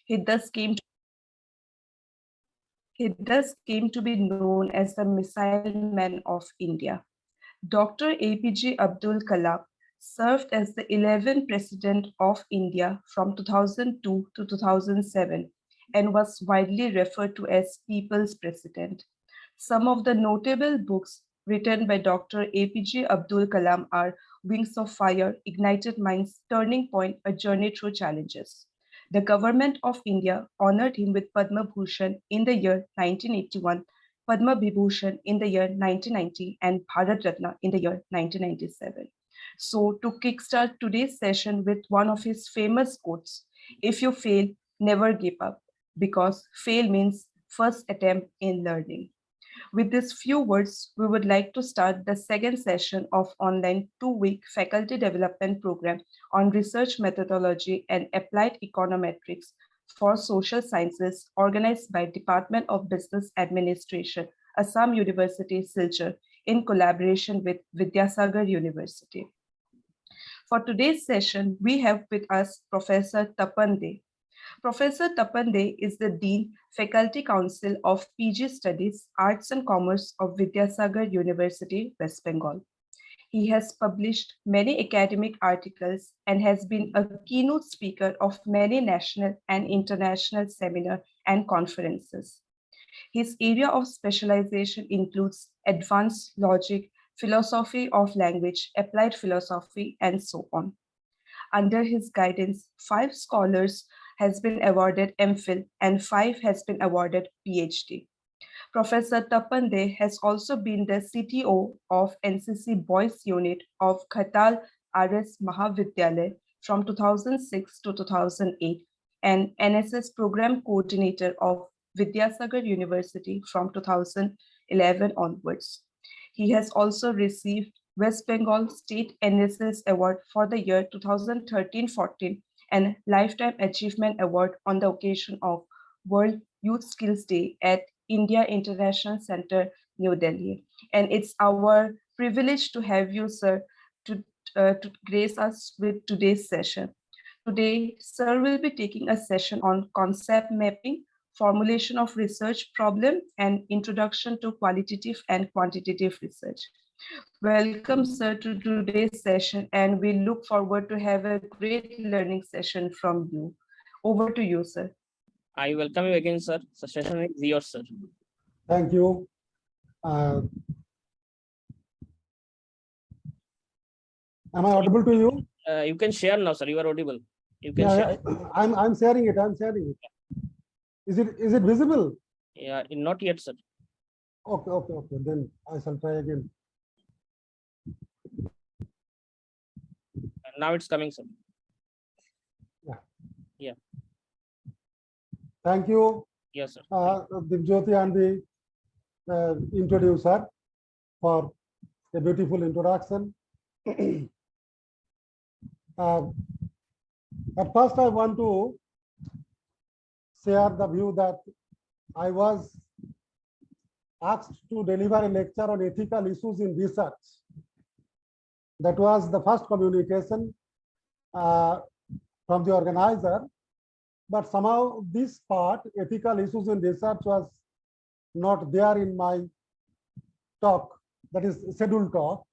He thus came to be known as the Missile Man of India. Dr. APJ Abdul Kalam served as the 11th President of India from 2002 to 2007 and was widely referred to as People's President. Some of the notable books written by Dr. APJ Abdul Kalam are Wings of Fire, Ignited Minds, Turning Point, A Journey Through Challenges. The government of India honored him with Padma Bhushan in the year 1981, Padma Vibhushan in the year 1990, and Bharat Ratna in the year 1997. So, to kickstart today's session with one of his famous quotes, if you fail, never give up, because fail means first attempt in learning. With these few words, we would like to start the second session of online 2-week faculty development program on research methodology and applied econometrics for social sciences organized by Department of Business Administration, Assam University, Silchar, in collaboration with Vidyasagar University. For today's session, we have with us Professor Tapan. Professor Tapan is the Dean, Faculty Council of PG Studies, Arts and Commerce of Vidyasagar University, West Bengal. He has published many academic articles and has been a keynote speaker of many national and international seminars and conferences. His area of specialization includes advanced logic, philosophy of language, applied philosophy, and so on. Under his guidance, 5 scholars has been awarded MPhil and 5 has been awarded PhD. Professor Tapan has also been the CTO of NCC Boys Unit of Khatal RS Mahavidyalaya from 2006 to 2008 and NSS Program Coordinator of Vidyasagar University from 2011 onwards. He has also received West Bengal State NSS Award for the year 2013-14 and Lifetime Achievement Award on the occasion of World Youth Skills Day at India International Center, New Delhi. And it's our privilege to have you, sir, to grace us with today's session. Today, sir will be taking a session on concept mapping, formulation of research problem, and introduction to qualitative and quantitative research. Welcome, sir, to today's session, and we look forward to have a great learning session from you. Over to you, sir. I welcome you again, sir. The session is yours, sir. Thank you. Am I audible to you? You can share now, sir. You are audible. You can Yeah, share. I'm sharing it. I'm sharing it. Is it visible? Yeah, not yet, sir. Okay. Then I shall try again. Now it's coming, sir. Yeah. Thank you. Yes, sir. Dibjyoti and the introducer for a beautiful introduction. At first, I want to share the view that I was asked to deliver a lecture on ethical issues in research. That was the first communication from the organizer. But somehow this part, ethical issues in research, was not there in my talk, that is scheduled talk.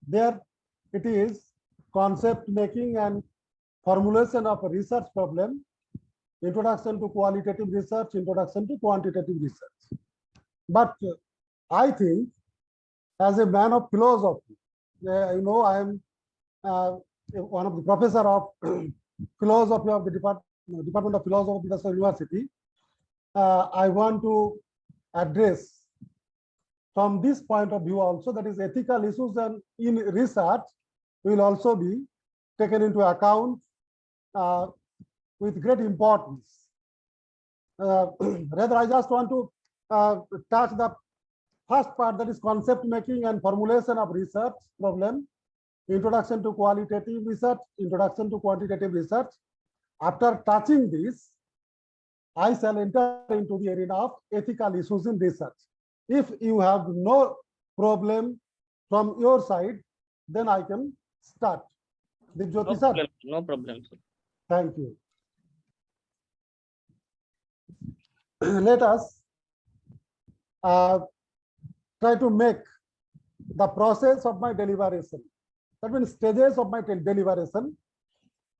There it is, concept making and formulation of a research problem, introduction to qualitative research, introduction to quantitative research. But I think as a man of philosophy, I am one of the professor of philosophy of the Department of Philosophy of the University. I want to address from this point of view also, that is ethical issues and in research will also be taken into account with great importance. Rather, I just want to touch the first part, that is concept making and formulation of research problem, introduction to qualitative research, introduction to quantitative research. After touching this, I shall enter into the arena of ethical issues in research. If you have no problem from your side, then I can start. No problem, sir. Thank you. let us try to make the process of my deliberation. That means stages of my deliberation.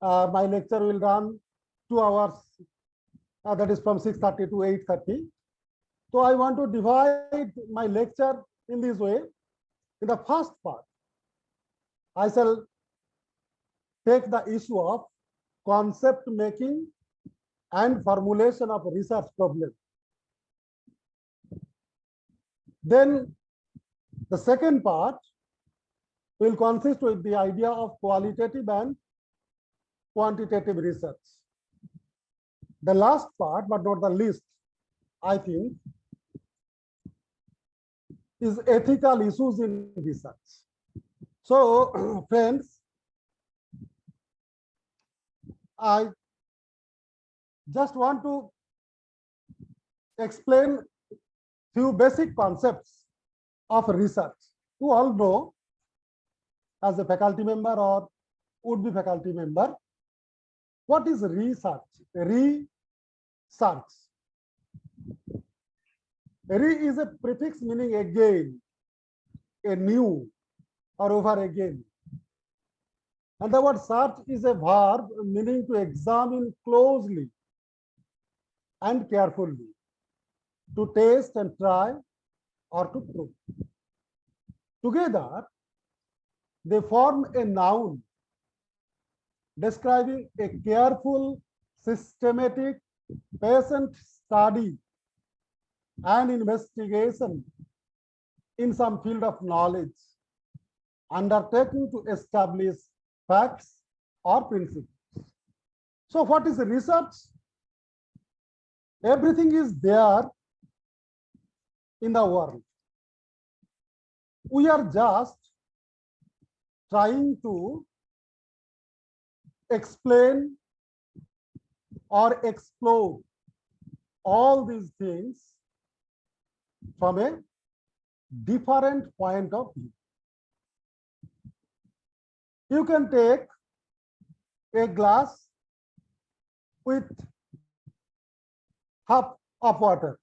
My lecture will run 2 hours, that is from 6:30 to 8:30. So I want to divide my lecture in this way. In the first part, I shall take the issue of concept making and formulation of research problem. Then the second part will consist with the idea of qualitative and quantitative research. The last part, but not the least, I think, is ethical issues in research. So, friends, I just want to explain few basic concepts of research. You all know, as a faculty member or would-be faculty member, what is research? Research. Re is a prefix meaning again, a new, or over again. And the word search is a verb meaning to examine closely and carefully, to taste and try, or to prove. Together, they form a noun describing a careful, systematic, patient study and investigation in some field of knowledge, undertaking to establish facts or principles. So what is research? Everything is there in the world. We are just trying to explain or explore all these things from a different point of view. You can take a glass with half of water.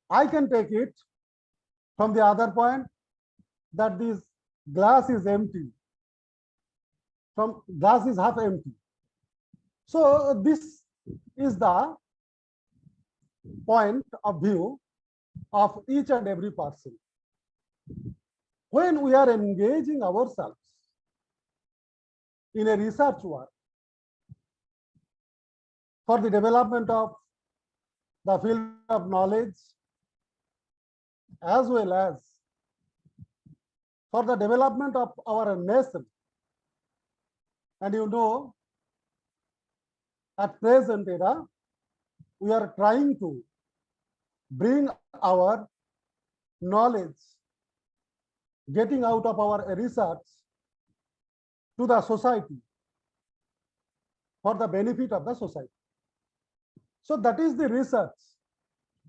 I can take it from the other point that this glass is empty. From glass is half empty. So this is the point of view of each and every person. When we are engaging ourselves in a research work for the development of the field of knowledge, as well as for the development of our nation, and you know, at present era, we are trying to bring our knowledge getting out of our research to the society for the benefit of the society. So that is the research,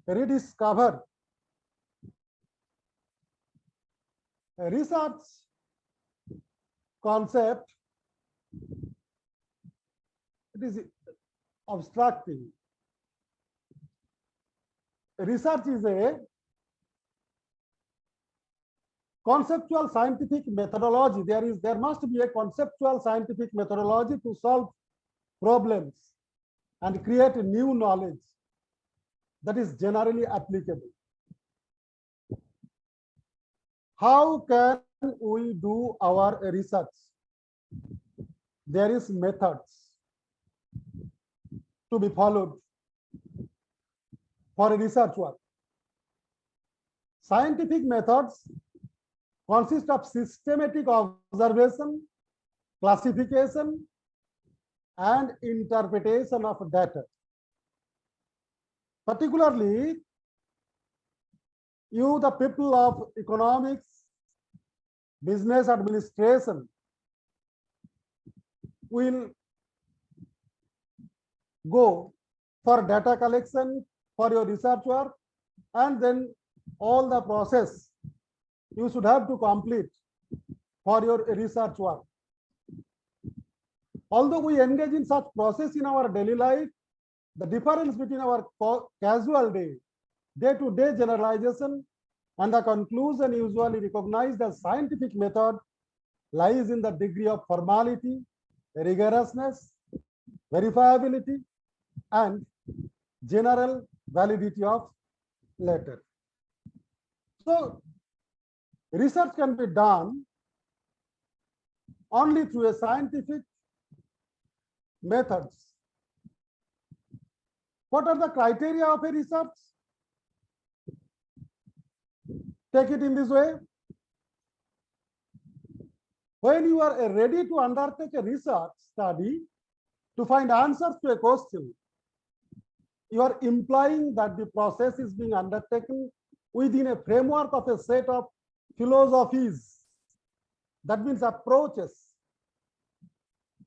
rediscover. A research concept, it is abstracting. Research is a conceptual scientific methodology. There must be a conceptual scientific methodology to solve problems and create a new knowledge that is generally applicable. How can we do our research? There is methods to be followed for a research work. Scientific methods consist of systematic observation, classification, and interpretation of data. Particularly, you, the people of economics, business administration, will go for data collection for your research work, and then all the process you should have to complete for your research work. Although we engage in such process in our daily life, The difference between our casual day-to-day generalization and the conclusion usually recognized as scientific method lies in the degree of formality, rigorousness, verifiability, and general validity of latter. So research can be done only through a scientific methods. What are the criteria of a research? Take it in this way. When you are ready to undertake a research study to find answers to a question, you are implying that the process is being undertaken within a framework of a set of philosophies. That means approaches,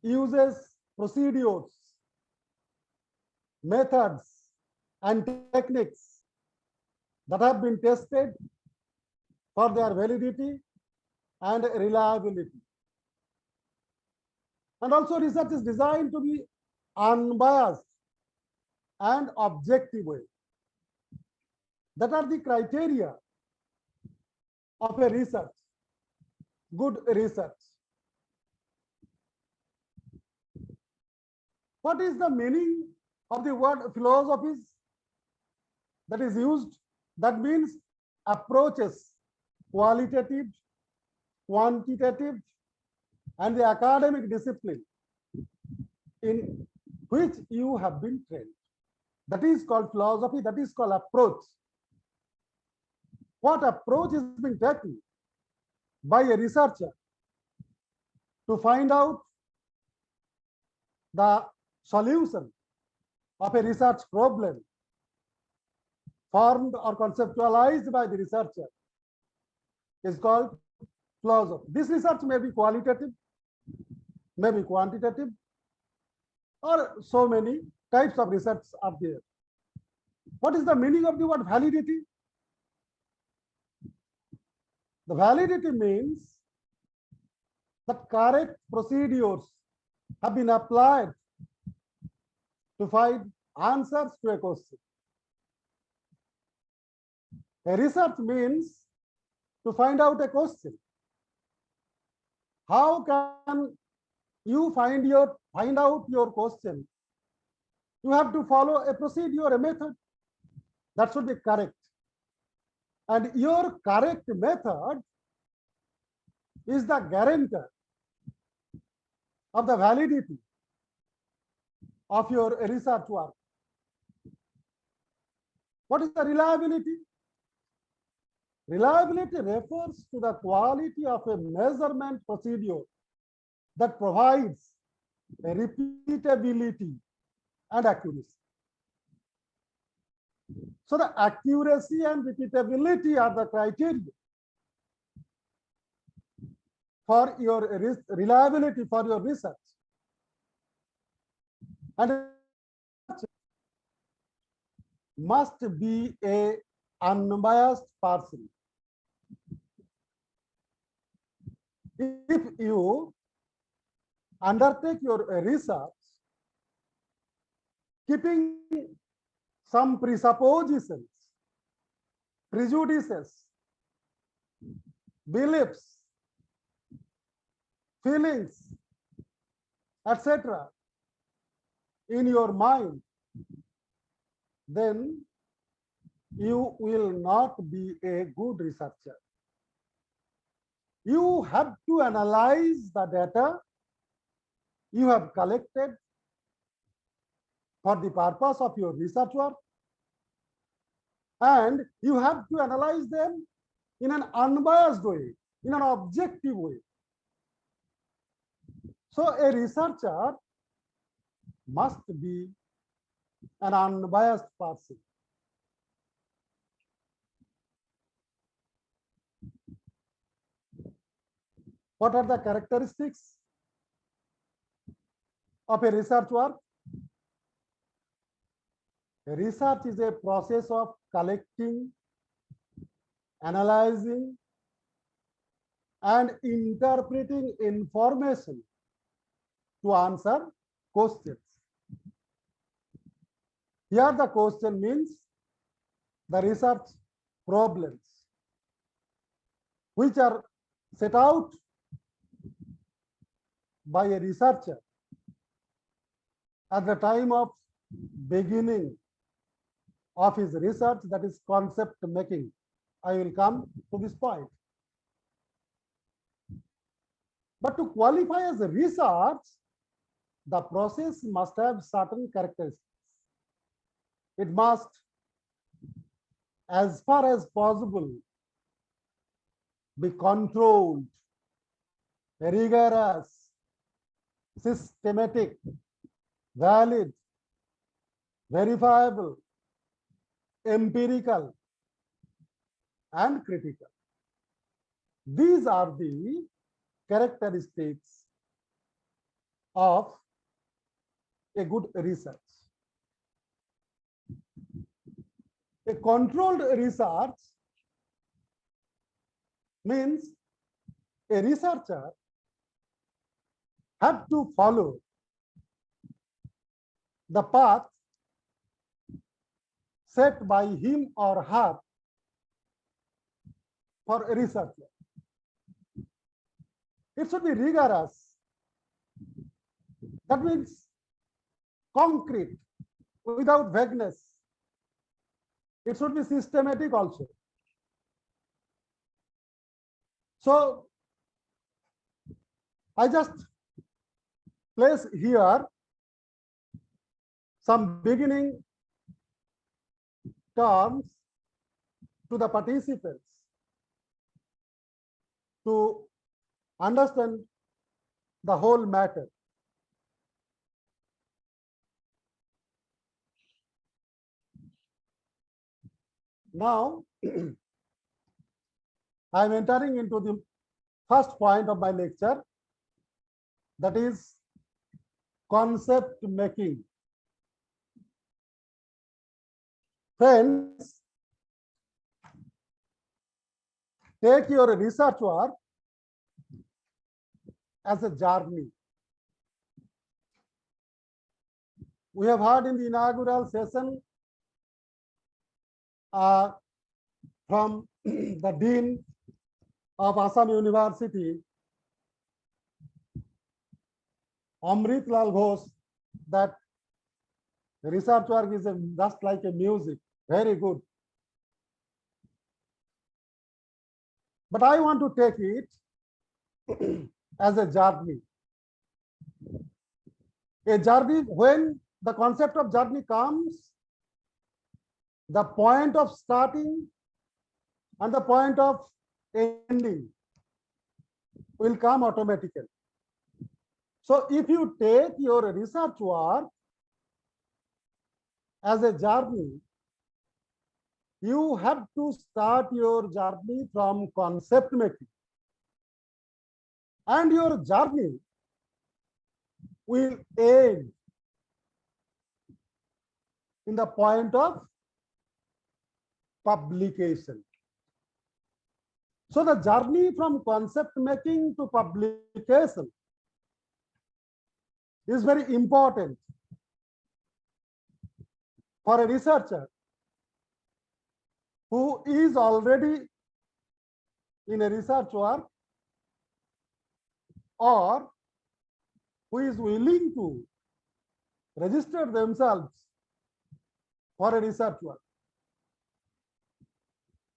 uses, procedures, methods, and techniques that have been tested for their validity and reliability. And also research is designed to be unbiased and objective way. That are the criteria of a research, good research. What is the meaning of the word philosophies that is used? That means approaches, qualitative, quantitative, and the academic discipline in which you have been trained. That is called philosophy, that is called approach. What approach is being taken by a researcher to find out the solution of a research problem formed or conceptualized by the researcher is called philosophy. This research may be qualitative, may be quantitative, or so many types of research are there. What is the meaning of the word validity? The validity means that correct procedures have been applied to find answers to a question. A research means to find out a question. How can you find out your question? You have to follow a procedure, a method that should be correct. And your correct method is the guarantor of the validity of your research work. What is the reliability? Reliability refers to the quality of a measurement procedure that provides a repeatability and accuracy. So the accuracy and repeatability are the criteria for your reliability for your research. And must be a unbiased person. If you undertake your research keeping some presuppositions, prejudices, beliefs, feelings, etc. in your mind, then you will not be a good researcher. You have to analyze the data you have collected for the purpose of your research work, and you have to analyze them in an unbiased way, in an objective way. So a researcher must be an unbiased person. What are the characteristics of a research work? Research is a process of collecting, analyzing, and interpreting information to answer questions. Here the question means the research problems which are set out by a researcher at the time of beginning of his research, that is concept making. I will come to this point. But to qualify as a research, the process must have certain characteristics. It must, as far as possible, be controlled, rigorous, systematic, valid, verifiable, empirical, and critical. These are the characteristics of a good research. A controlled research means a researcher had to follow the path set by him or her for a researcher. It should be rigorous. That means concrete, without vagueness. It should be systematic also. So I just place here some beginning terms to the participants to understand the whole matter. Now, I am entering into the first point of my lecture, that is concept making. Friends, take your research work as a journey. We have heard in the inaugural session from the Dean of Assam University, Amrit Lal Ghosh, that research work is just like a music, very good. But I want to take it as a journey. A journey, when the concept of journey comes, the point of starting and the point of ending will come automatically. So if you take your research work as a journey, you have to start your journey from concept making. And your journey will end in the point of publication. So the journey from concept making to publication is very important for a researcher who is already in a research work or who is willing to register themselves for a research work.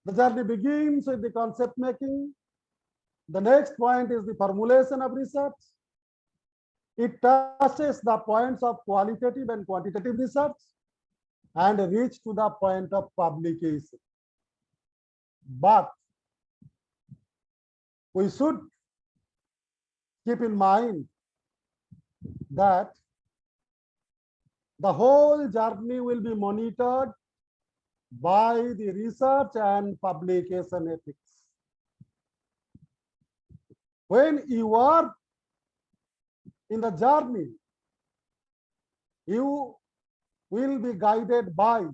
The journey begins with the concept making. The next point is the formulation of research. It touches the points of qualitative and quantitative research and reach to the point of publication. But we should keep in mind that the whole journey will be monitored by the research and publication ethics. When you are in the journey, you will be guided by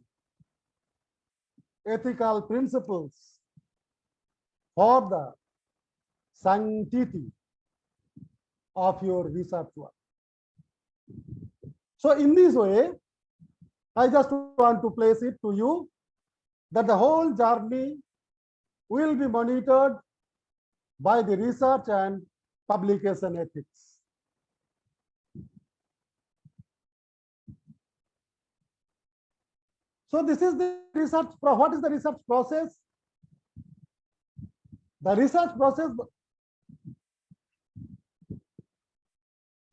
ethical principles for the sanctity of your research work. So in this way, I just want to place it to you that the whole journey will be monitored by the research and publication ethics. So this is the research. What is the research process? The research process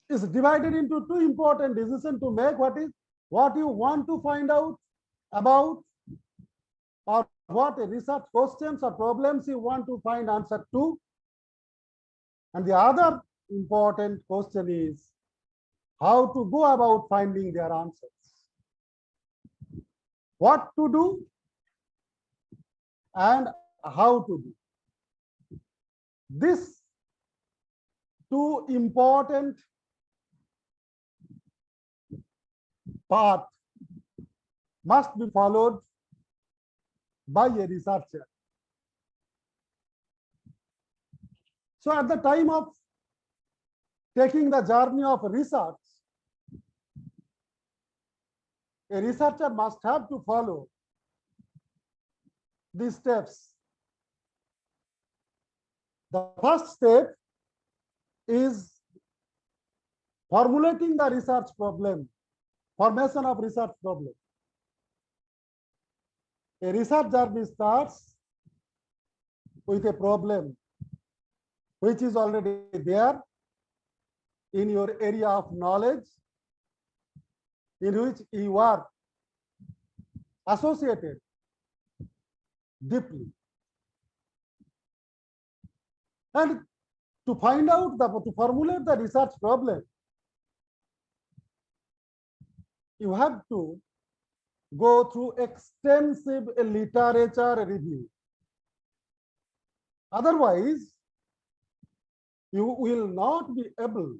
is divided into two important decisions to make. What you want to find out about, or what research questions or problems you want to find answer to. And the other important question is how to go about finding their answers. What to do and how to do. This two important path must be followed by a researcher. So at the time of taking the journey of research, a researcher must have to follow these steps. The first step is formulating the research problem, formation of research problem. A research journey starts with a problem which is already there in your area of knowledge, in which you are associated deeply. And to find out, to formulate the research problem, you have to go through extensive literature review. Otherwise, you will not be able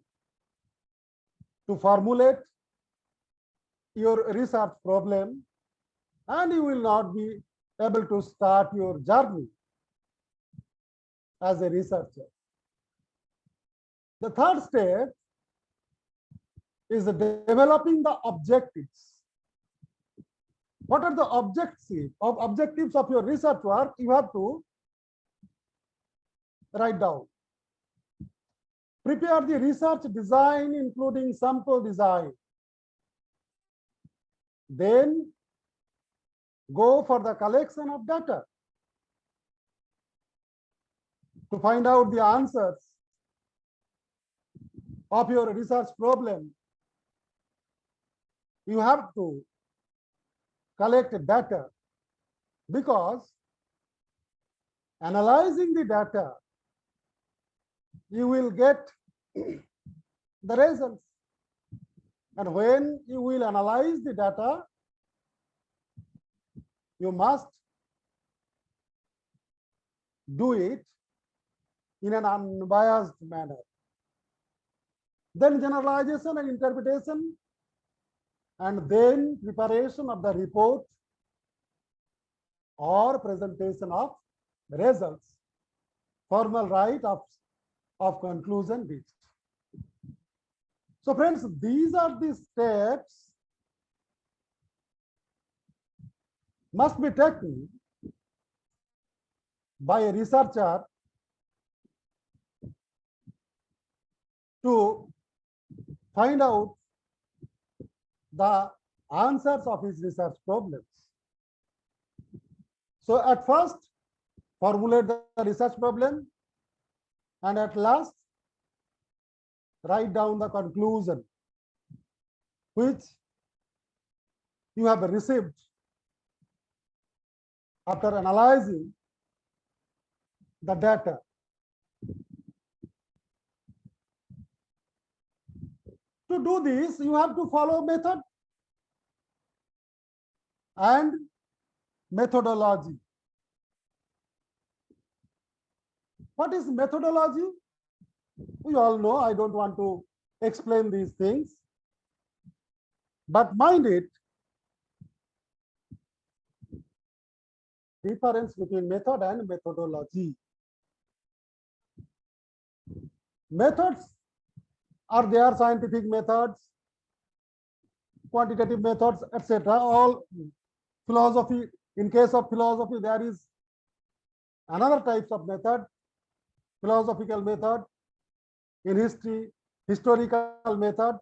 to formulate your research problem, and you will not be able to start your journey as a researcher. The third step is developing the objectives. What are the objectives of your research work? You have to write down. Prepare the research design, including sample design. Then go for the collection of data to find out the answers of your research problem. You have to collect data, because analyzing the data, you will get the results. And when you will analyze the data, you must do it in an unbiased manner. Then generalization and interpretation, and then preparation of the report or presentation of results, formal right of conclusion reached. So friends, these are the steps must be taken by a researcher to find out the answers of his research problems. So at first, formulate the research problem, and at last, write down the conclusion which you have received after analyzing the data. To do this, you have to follow method and methodology. What is methodology? We all know, I don't want to explain these things, but mind it, difference between method and methodology. Methods are there, scientific methods, quantitative methods, etc. All philosophy, in case of philosophy, there is another types of method, philosophical method, in history, historical method.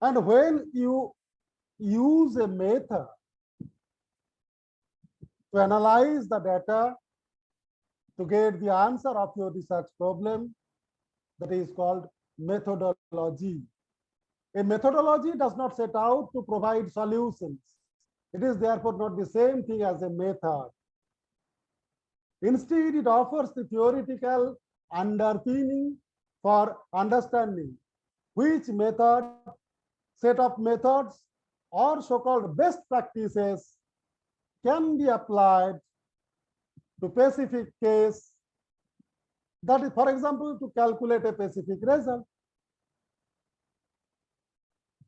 And when you use a method to analyze the data to get the answer of your research problem, that is called methodology. A methodology does not set out to provide solutions. It is therefore not the same thing as a method. Instead, it offers the theoretical underpinning for understanding which method, set of methods, or so-called best practices can be applied to specific case. That is, for example, to calculate a specific result.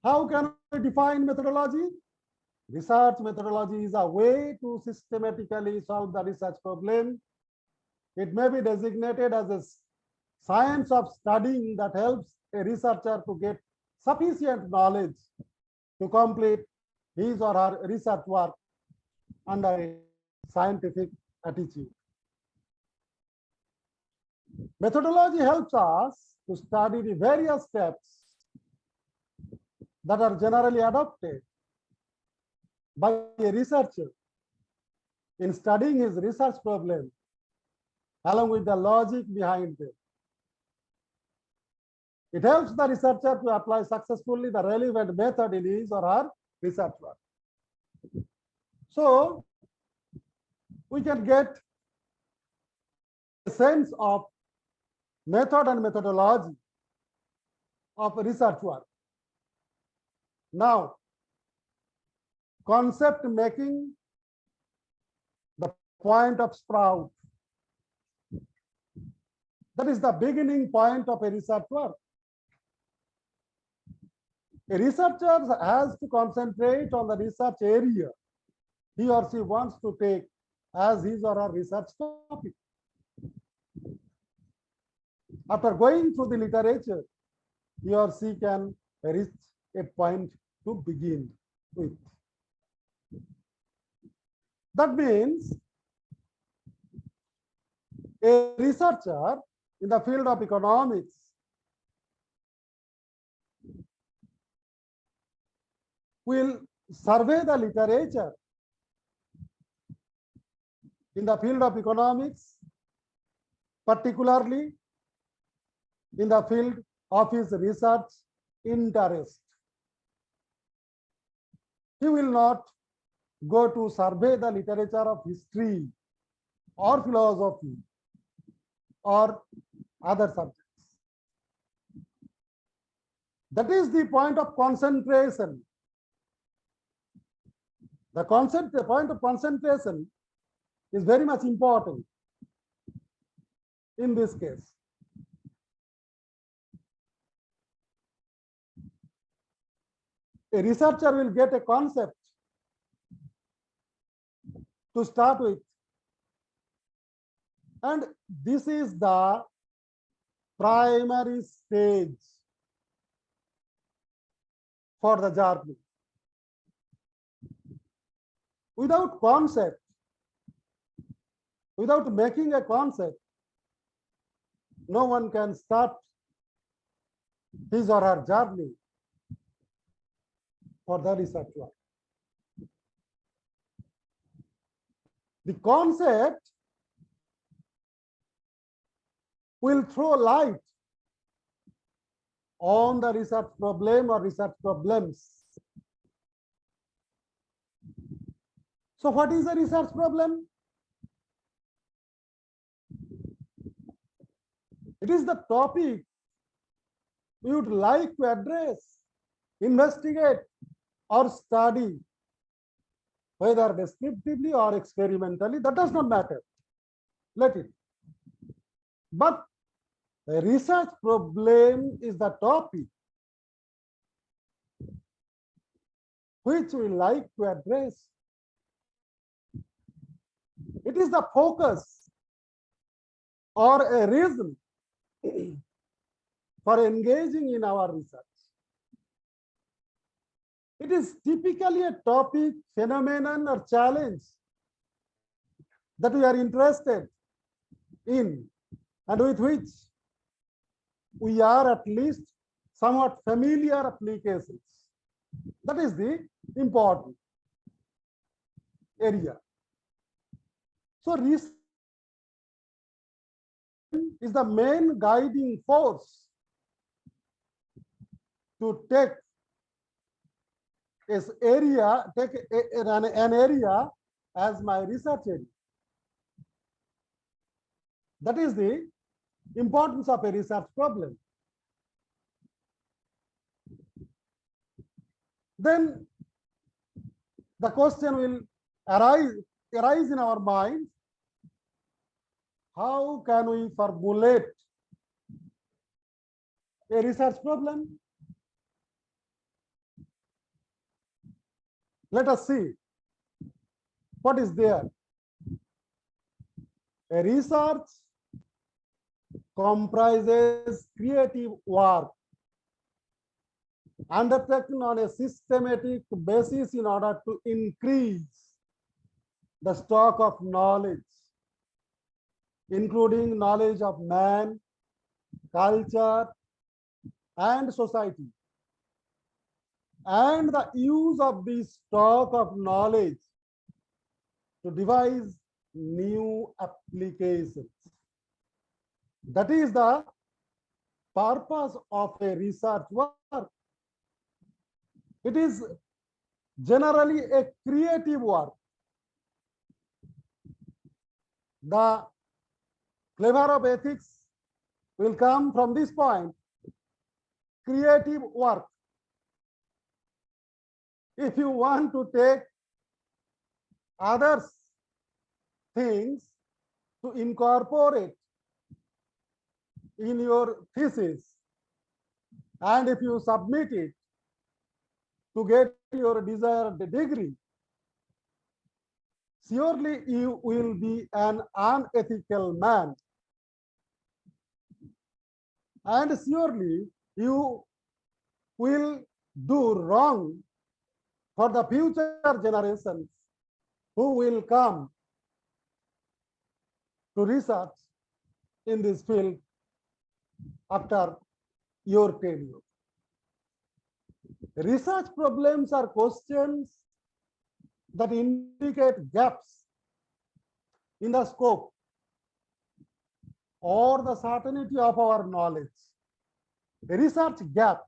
How can we define methodology? Research methodology is a way to systematically solve the research problem. It may be designated as a science of studying that helps a researcher to get sufficient knowledge to complete his or her research work under a scientific attitude. Methodology helps us to study the various steps that are generally adopted by a researcher in studying his research problem, along with the logic behind it. It helps the researcher to apply successfully the relevant method in his or her research work. So we can get a sense of method and methodology of research work. Now, concept making the point of sprout. That is the beginning point of a research work. A researcher has to concentrate on the research area he or she wants to take as his or her research topic. After going through the literature, he or she can reach a point to begin with. That means a researcher in the field of economics will survey the literature in the field of economics, particularly in the field of his research interest. He will not go to survey the literature of history or philosophy or other subjects. That is the point of concentration. The point of concentration is very much important in this case. A researcher will get a concept to start with, and this is the primary stage for the journey. Without concept, without making a concept, no one can start his or her journey for the research work. The concept will throw light on the research problem or research problems. So what is a research problem? It is the topic we would like to address, investigate, or study, whether descriptively or experimentally, that does not matter. Let it. But a research problem is the topic which we like to address. It is the focus or a reason for engaging in our research. It is typically a topic, phenomenon, or challenge that we are interested in and with which we are at least somewhat familiar applications. That is the important area. So research is the main guiding force to take an area as my research area. That is the importance of a research problem. Then the question will arise in our mind: how can we formulate a research problem? Let us see what is there. A research comprises creative work undertaken on a systematic basis in order to increase the stock of knowledge, including knowledge of man, culture, and society, and the use of this stock of knowledge to devise new applications. That is the purpose of a research work. It is generally a creative work. The flavor of ethics will come from this point: creative work. If you want to take others' things to incorporate in your thesis, and if you submit it to get your desired degree, surely you will be an unethical man, and surely you will do wrong for the future generations who will come to research in this field after your tenure. Research problems are questions that indicate gaps in the scope or the certainty of our knowledge. A research gap.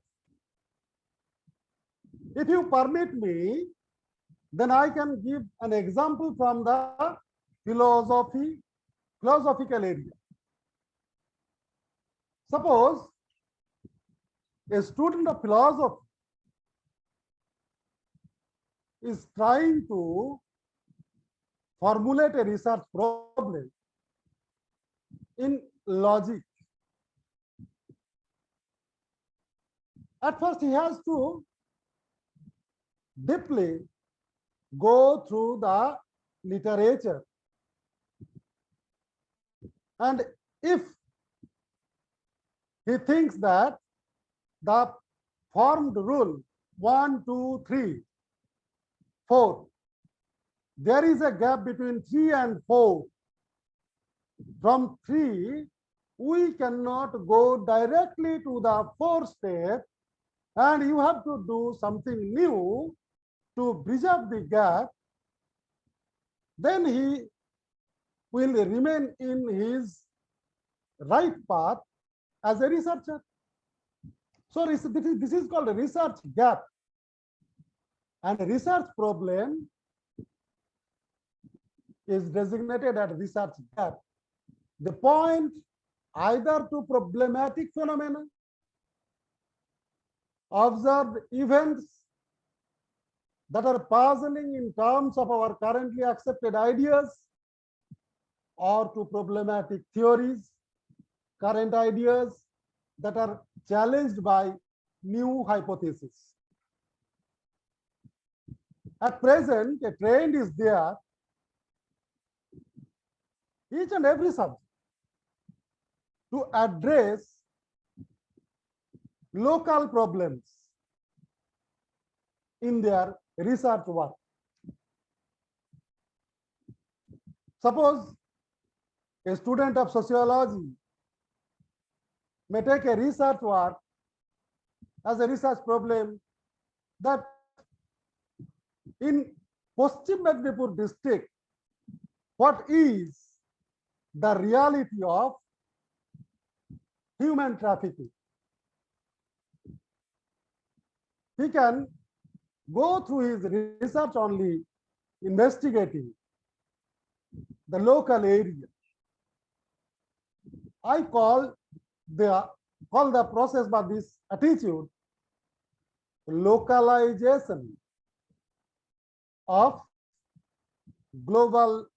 If you permit me, then I can give an example from the philosophical area. Suppose a student of philosophy is trying to formulate a research problem in logic. At first, he has to deeply go through the literature, and if he thinks that the formed rule 1, 2, 3, 4, there is a gap between 3 and 4. From 3, we cannot go directly to the 4th step, and you have to do something new to bridge up the gap. Then he will remain in his right path as a researcher. So this is called a research gap. And a research problem is designated as research gap. The point either to problematic phenomena, observed events that are puzzling in terms of our currently accepted ideas, or to problematic theories, current ideas that are challenged by new hypotheses. At present, a trend is there, each and every subject, to address local problems in their research work. Suppose a student of sociology may take a research work as a research problem that in Paschim Medinipur district, what is the reality of human trafficking? He can go through his research only investigating the local area. I call the process by this attitude localization of global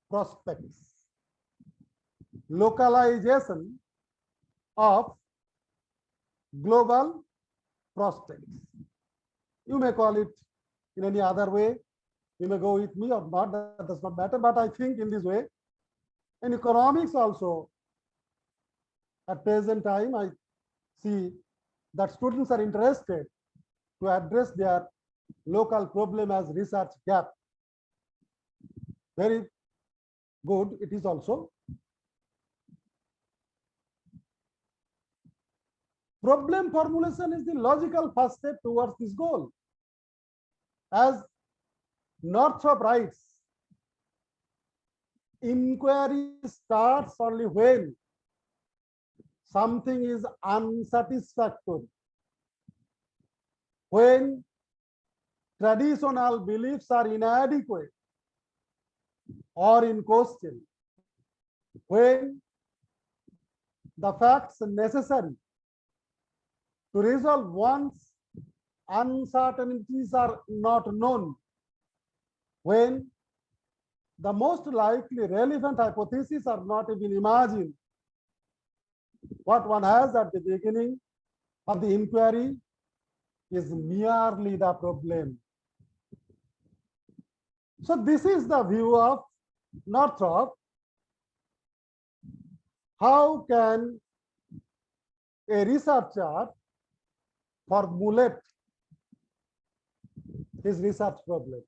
prospects. Localization of global prospects. You may call it in any other way. You may go with me or not, that does not matter. But I think in this way, in economics also, at present time, I see that students are interested to address their local problem as research gap. Very good, it is also. Problem formulation is the logical first step towards this goal. As Northrop writes, inquiry starts only when something is unsatisfactory, when traditional beliefs are inadequate or in question, when the facts necessary to resolve one's uncertainties are not known, when the most likely relevant hypotheses are not even imagined. What one has at the beginning of the inquiry is merely the problem. So this is the view of Northrop. How can a researcher formulate his research problem?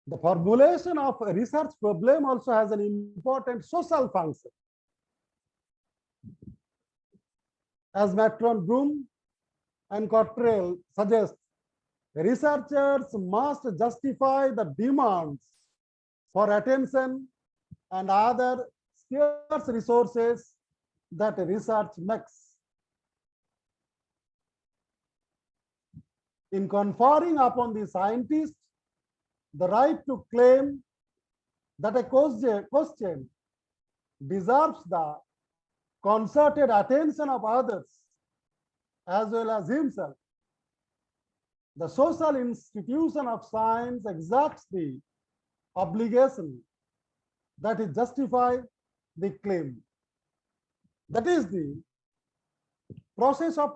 The formulation of a research problem also has an important social function. As Matron Broom and Cottrell suggest, researchers must justify the demands for attention and other scarce resources that research makes. In conferring upon the scientist the right to claim that a question deserves the concerted attention of others as well as himself, the social institution of science exacts the obligation that is justify the claim. That is the process of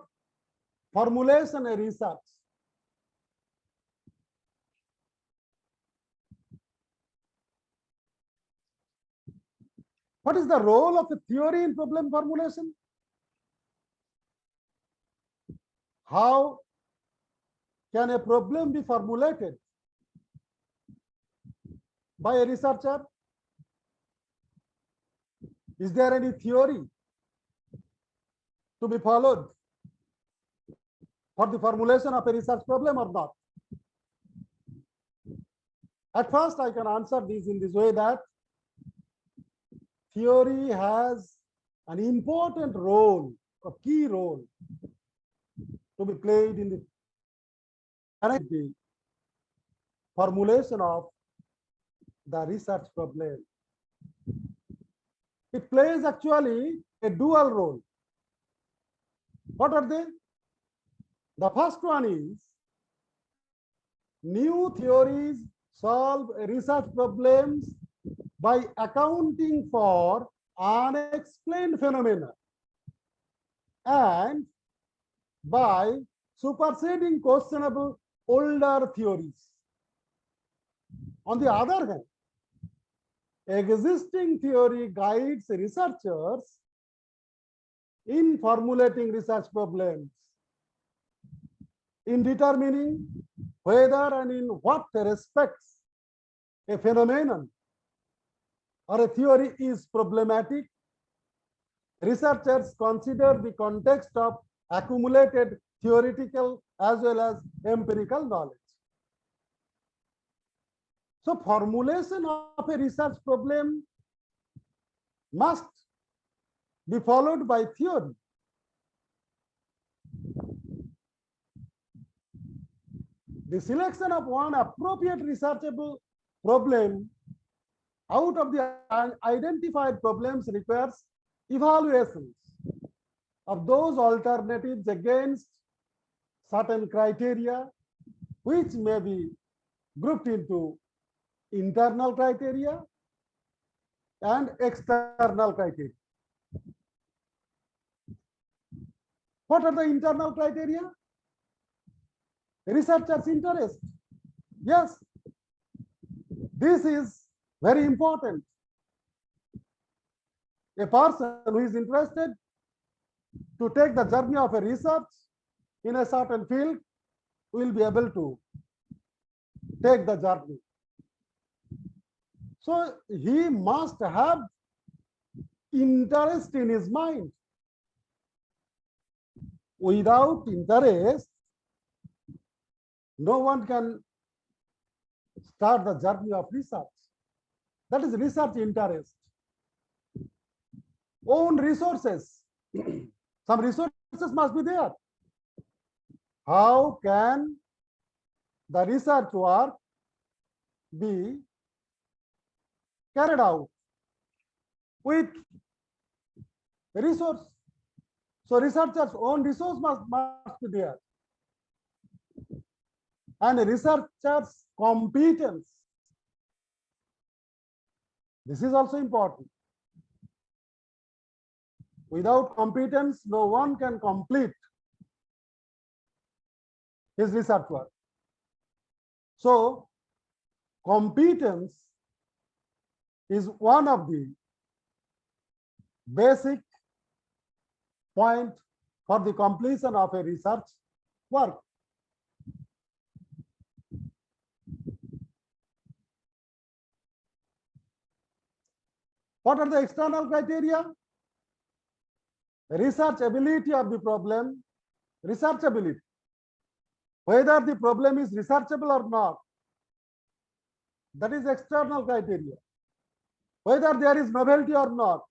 formulation and research. What is the role of the theory in problem formulation? How can a problem be formulated by a researcher? Is there any theory to be followed for the formulation of a research problem or not? At first, I can answer this in this way that theory has an important role, a key role to be played in the formulation of the research problem. It plays actually a dual role. What are they? The first one is new theories solve research problems by accounting for unexplained phenomena and by superseding questionable older theories. On the other hand, existing theory guides researchers in formulating research problems, in determining whether and in what respects a phenomenon or a theory is problematic. Researchers consider the context of accumulated theoretical as well as empirical knowledge. So formulation of a research problem must be followed by theory. The selection of one appropriate researchable problem out of the identified problems requires evaluations of those alternatives against certain criteria, which may be grouped into internal criteria and external criteria. What are the internal criteria? Researchers' interest. Yes, this is very important. A person who is interested to take the journey of a research in a certain field will be able to take the journey. So he must have interest in his mind. Without interest, no one can start the journey of research. That is research interest. Own resources. Some resources must be there. How can the research work be carried out with resource? So researchers' own resource must be there. And researchers' competence. This is also important. Without competence, no one can complete his research work. So, competence is one of the basic point for the completion of a research work. What are the external criteria? Researchability of the problem, researchability. Whether the problem is researchable or not, that is external criteria. Whether there is novelty or not,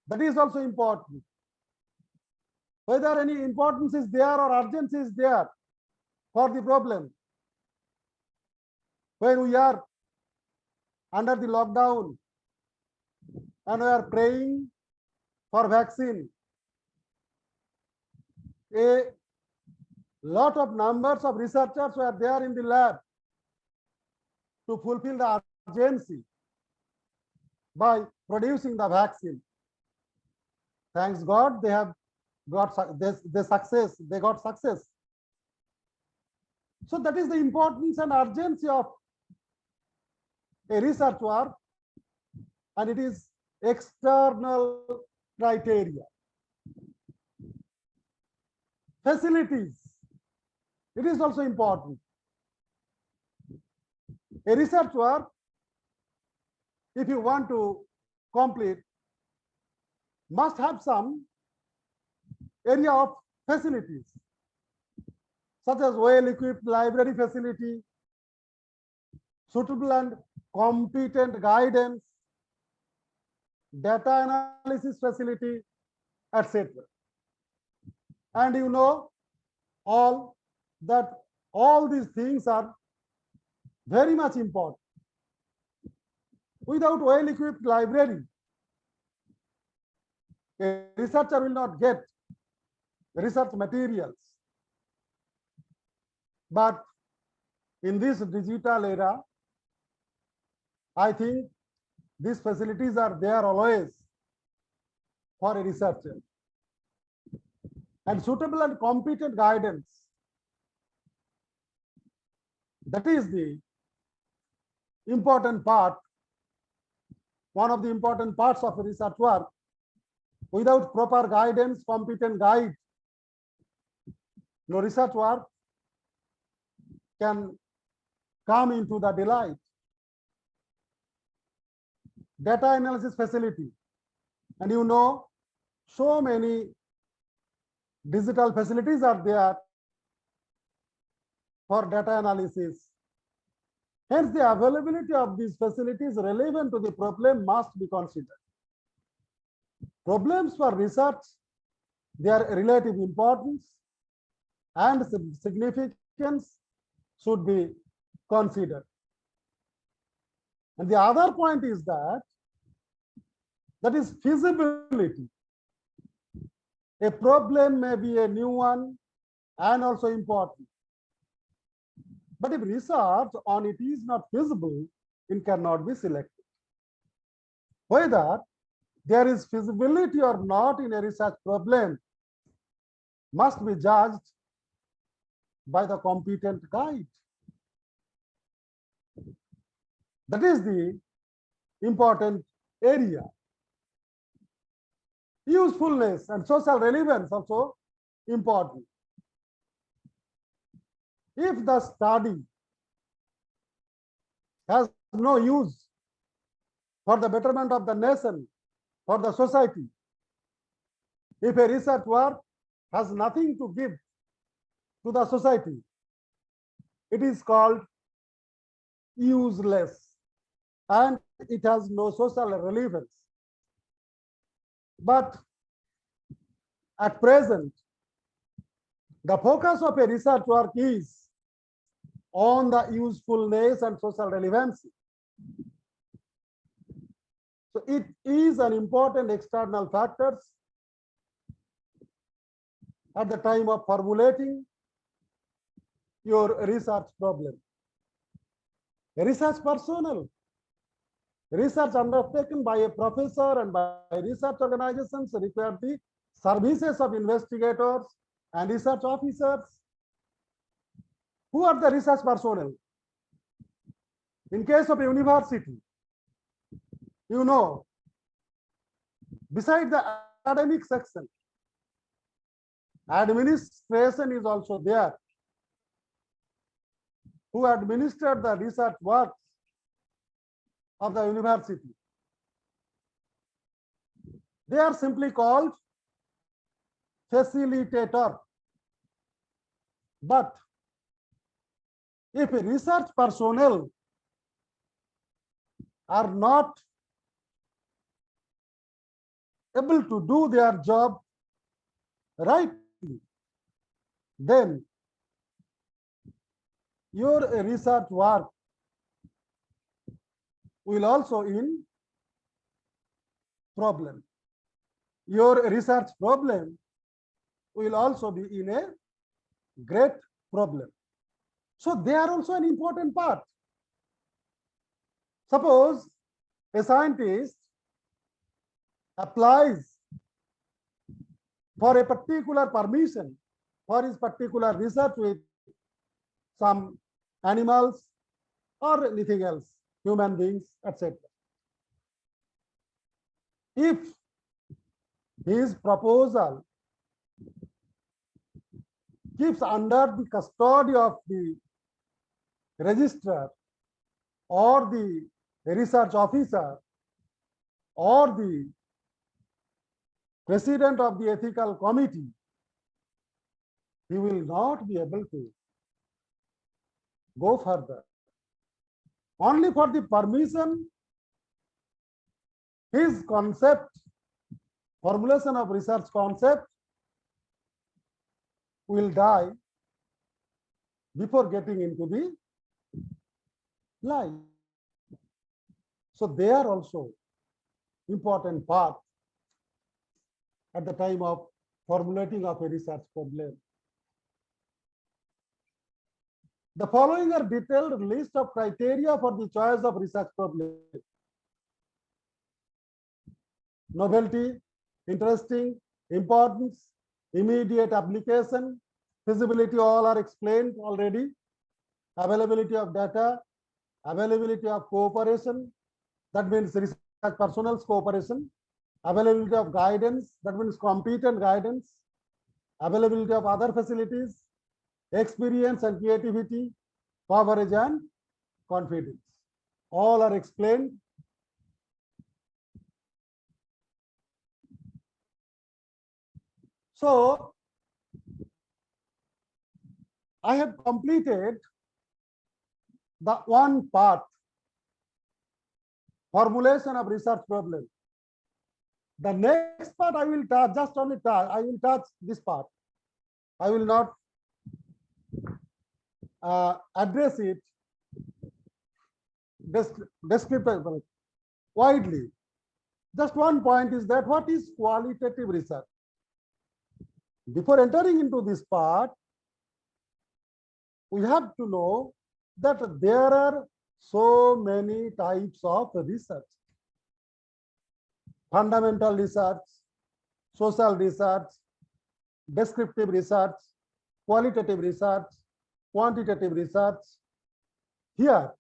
that is also important. Whether any importance is there or urgency is there for the problem. When we are under the lockdown and we are praying for vaccine, a lot of numbers of researchers were there in the lab to fulfill the urgency by producing the vaccine. Thanks God, they have got success. They got success. So that is the importance and urgency of a research work, and it is external criteria. Facilities. It is also important. A research work, if you want to complete, must have some area of facilities, such as well-equipped library facility, suitable and competent guidance, data analysis facility, etc. And you know all these things are very much important. Without well-equipped library, a researcher will not get research materials. But in this digital era, I think these facilities are there always for a researcher. And suitable and competent guidance. That is the important part, one of the important parts of a research work. Without proper guidance, competent guide, no research work can come into the daylight. Data analysis facility, and you know, so many digital facilities are there for data analysis. Hence, the availability of these facilities relevant to the problem must be considered. Problems for research, their relative importance and significance should be considered. And the other point is that is feasibility. A problem may be a new one and also important. But if research on it is not feasible, it cannot be selected. Whether there is feasibility or not in a research problem must be judged by the competent guide. That is the important area. Usefulness and social relevance also important. If the study has no use for the betterment of the nation, for the society, if a research work has nothing to give to the society, it is called useless and it has no social relevance. But at present, the focus of a research work is on the usefulness and social relevance. So it is an important external factors at the time of formulating your research problem. A research personnel, research undertaken by a professor and by research organizations require the services of investigators and research officers. Who are the research personnel? In case of a university, you know, beside the academic section, administration is also there, who administer the research work of the university. They are simply called facilitator. But if a research personnel are not able to do their job rightly, then your research work will also in problem. Your research problem will also be in a great problem. So they are also an important part. Suppose a scientist applies for a particular permission for his particular research with some animals or anything else, human beings, etc. If his proposal keeps under the custody of the registrar or the research officer or the president of the ethical committee, he will not be able to go further. Only for the permission, his concept, formulation of research concept will die before getting into the light. So they are also important part at the time of formulating of a research problem. The following are detailed list of criteria for the choice of research problem. Novelty, interesting, importance, immediate application, feasibility, all are explained already. Availability of data, availability of cooperation, that means research personnel's cooperation, availability of guidance, that means competent guidance, availability of other facilities, experience and creativity, coverage and confidence. All are explained. So I have completed the one part, formulation of research problem. The next part I will touch, just only touch, I will touch this part. I will not address it descriptively, widely. Just one point is that what is qualitative research? Before entering into this part, we have to know that there are so many types of research. Fundamental research, social research, descriptive research, qualitative research, quantitative research. Here,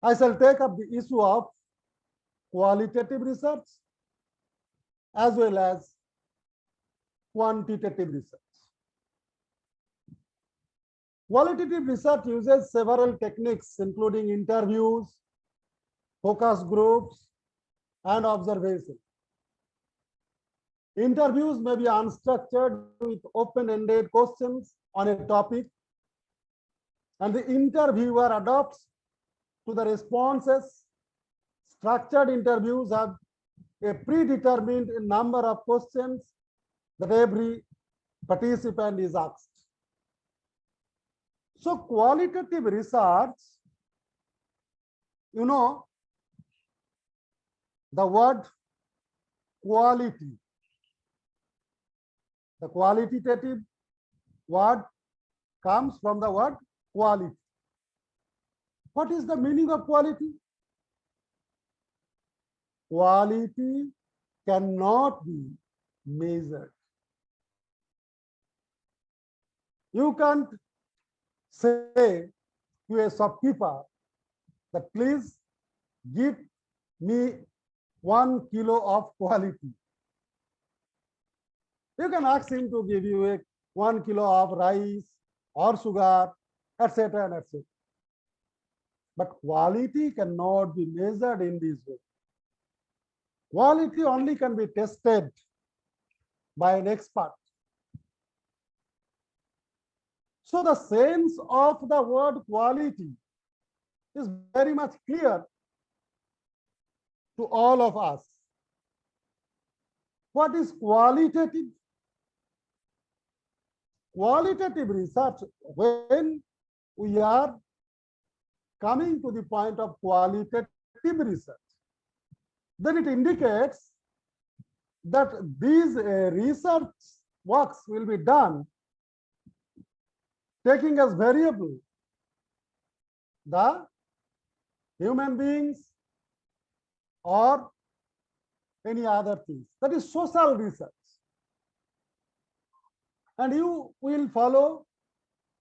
I shall take up the issue of qualitative research as well as quantitative research. Qualitative research uses several techniques, including interviews, focus groups, and observation. Interviews may be unstructured with open-ended questions on a topic, and the interviewer adopts to the responses. Structured interviews have a predetermined number of questions that every participant is asked. So qualitative research, you know, the word quality, the qualitative word comes from the word quality. What is the meaning of quality? Quality cannot be measured. You can't say to a shopkeeper that please give me 1 kilo of quality. You can ask him to give you 1 kilo of rice or sugar, etc. and etc. But quality cannot be measured in this way. Quality only can be tested by an expert. So the sense of the word quality is very much clear to all of us. What is qualitative? Qualitative research, when we are coming to the point of qualitative research, then it indicates that these research works will be done taking as variable the human beings or any other things. That is social research. And you will follow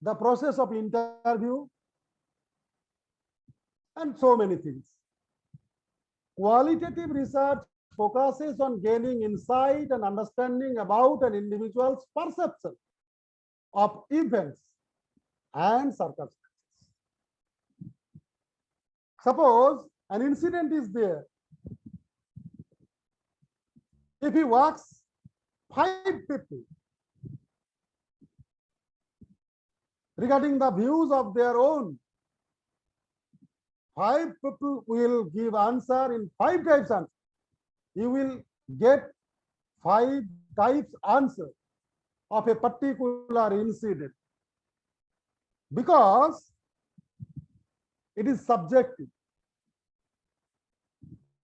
the process of interview and so many things. Qualitative research focuses on gaining insight and understanding about an individual's perception of events and circumstances. Suppose an incident is there. If he asks 5 people regarding the views of their own, 5 people will give answer in 5 types answer. You will get 5 types answer of a particular incident, because it is subjective.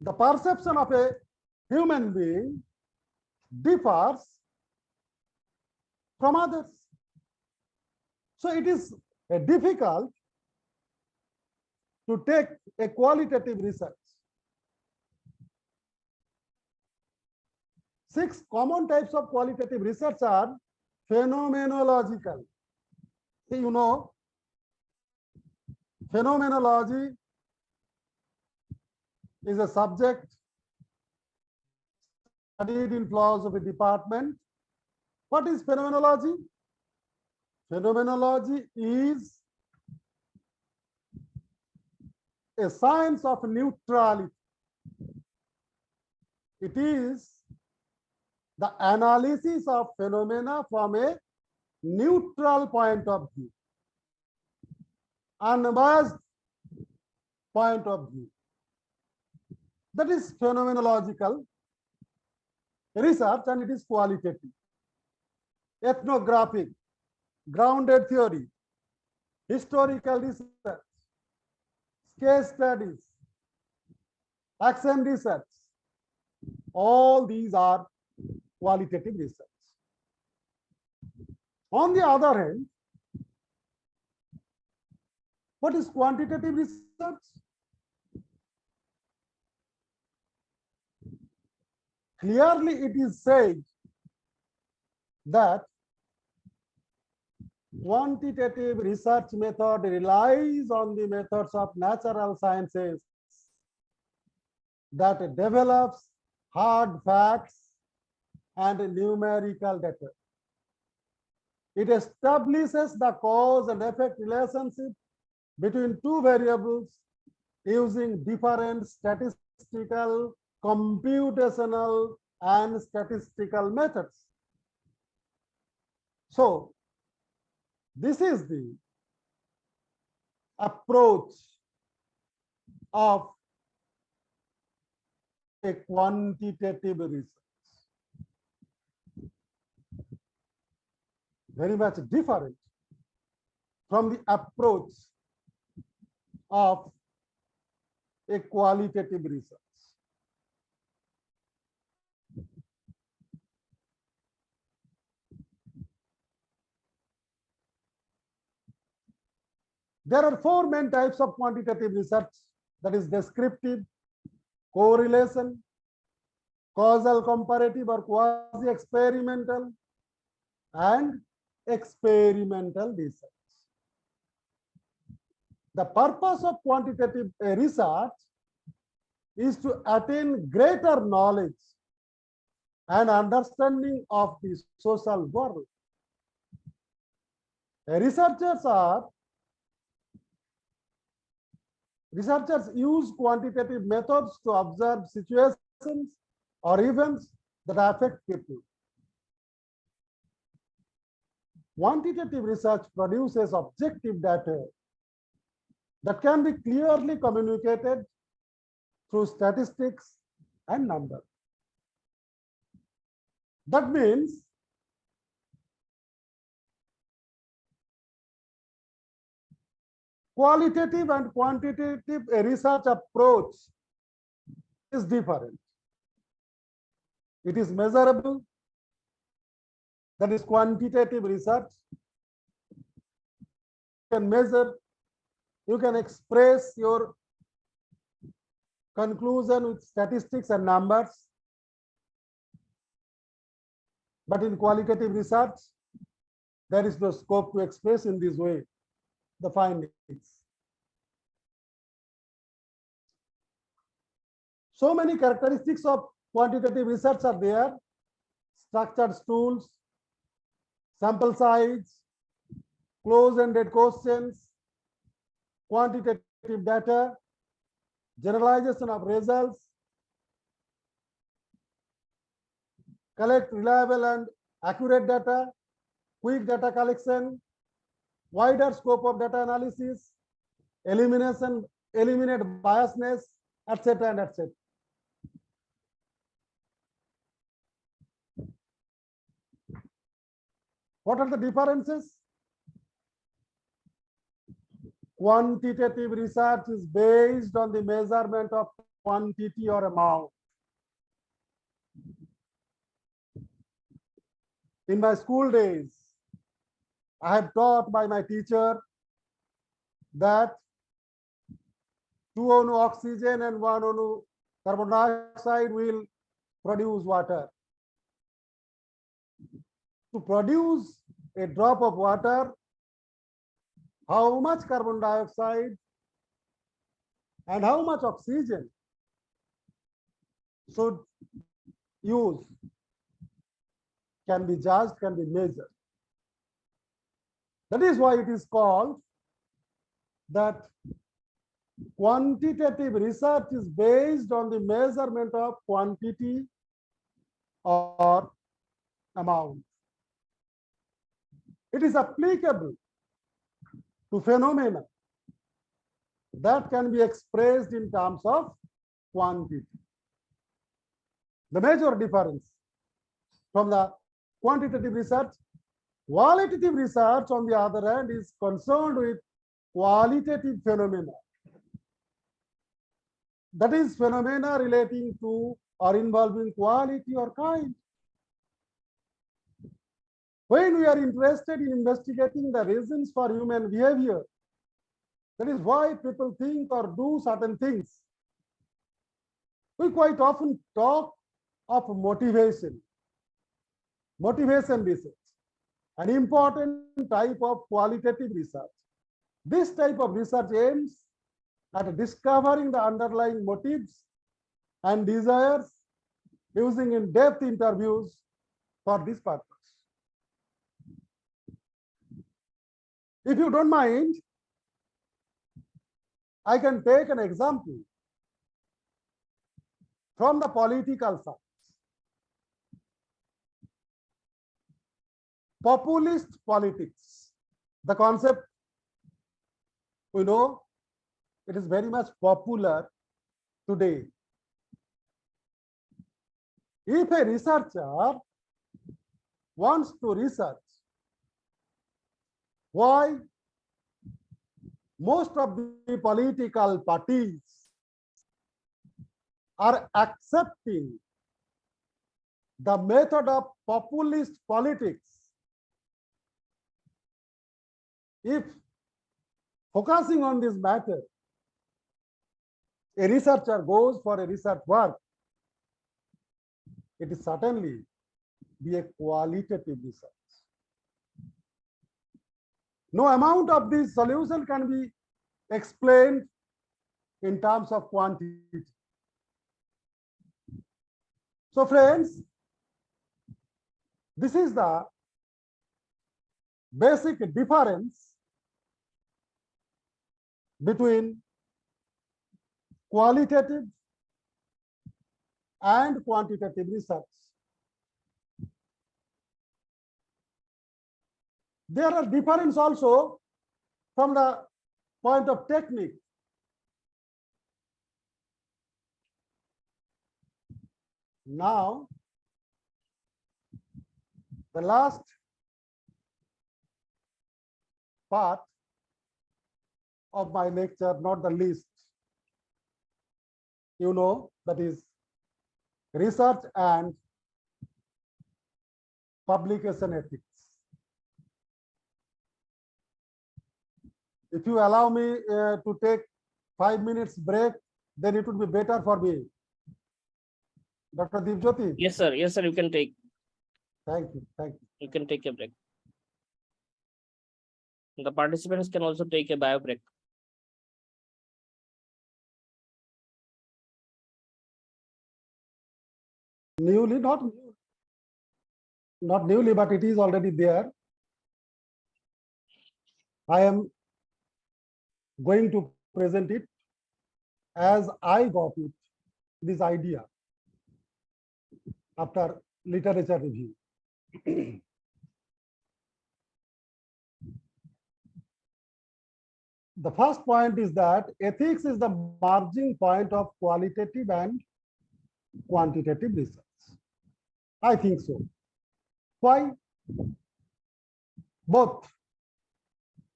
The perception of a human being differs from others. So it is difficult to take a qualitative research. 6 common types of qualitative research are phenomenological. You know, phenomenology is a subject studied in philosophy department. What is phenomenology? Phenomenology is a science of neutrality. It is the analysis of phenomena from a neutral point of view, unbiased point of view. That is phenomenological research, and it is qualitative. Ethnographic, grounded theory, historical research, case studies, action research, all these are qualitative research. On the other hand, what is quantitative research? Clearly, it is said that quantitative research method relies on the methods of natural sciences that develops hard facts and numerical data. It establishes the cause and effect relationship between two variables using different statistical, computational, and statistical methods. So, this is the approach of a quantitative research. Very much different from the approach of a qualitative research. There are four main types of quantitative research, that is descriptive, correlation, causal comparative or quasi-experimental, and experimental research. The purpose of quantitative research is to attain greater knowledge and understanding of the social world. Researchers use quantitative methods to observe situations or events that affect people. Quantitative research produces objective data that can be clearly communicated through statistics and numbers. That means qualitative and quantitative research approach is different. It is measurable, that is quantitative research. You can measure, you can express your conclusion with statistics and numbers. But in qualitative research, there is no scope to express in this way the findings. So many characteristics of quantitative research are there: structured tools, sample size, close-ended questions, quantitative data, generalization of results, collect reliable and accurate data, quick data collection, wider scope of data analysis, eliminate biasness, etc. and etc. What are the differences? Quantitative research is based on the measurement of quantity or amount. In my school days, I had taught by my teacher that 2 ONU oxygen and 1 ONU carbon dioxide will produce water. To produce a drop of water, how much carbon dioxide and how much oxygen should use can be judged, can be measured. That is why it is called that quantitative research is based on the measurement of quantity or amount. It is applicable to phenomena that can be expressed in terms of quantity. The major difference from the quantitative research, qualitative research, on the other hand, is concerned with qualitative phenomena. That is, phenomena relating to or involving quality or kind. When we are interested in investigating the reasons for human behavior, that is why people think or do certain things, we quite often talk of motivation research, an important type of qualitative research. This type of research aims at discovering the underlying motives and desires using in-depth interviews for this purpose. If you don't mind, I can take an example from the political science. Populist politics, the concept, we know it is very much popular today. If a researcher wants to research why most of the political parties are accepting the method of populist politics, if focusing on this matter, a researcher goes for a research work, it is certainly be a qualitative research. No amount of this solution can be explained in terms of quantity. So friends, this is the basic difference between qualitative and quantitative research. There are differences also from the point of technique. Now, the last part of my lecture, not the least, you know, that is research and publication ethics. If you allow me to take 5 minutes break, then it would be better for me. Dr. Deepjyoti? Yes, sir. Yes, sir. You can take. Thank you. Thank you. You can take a break. The participants can also take a bio break. Newly, not newly, but it is already there. I am going to present it as I got it, this idea, after literature review. The first point is that ethics is the merging point of qualitative and quantitative research. I think so. Why? Both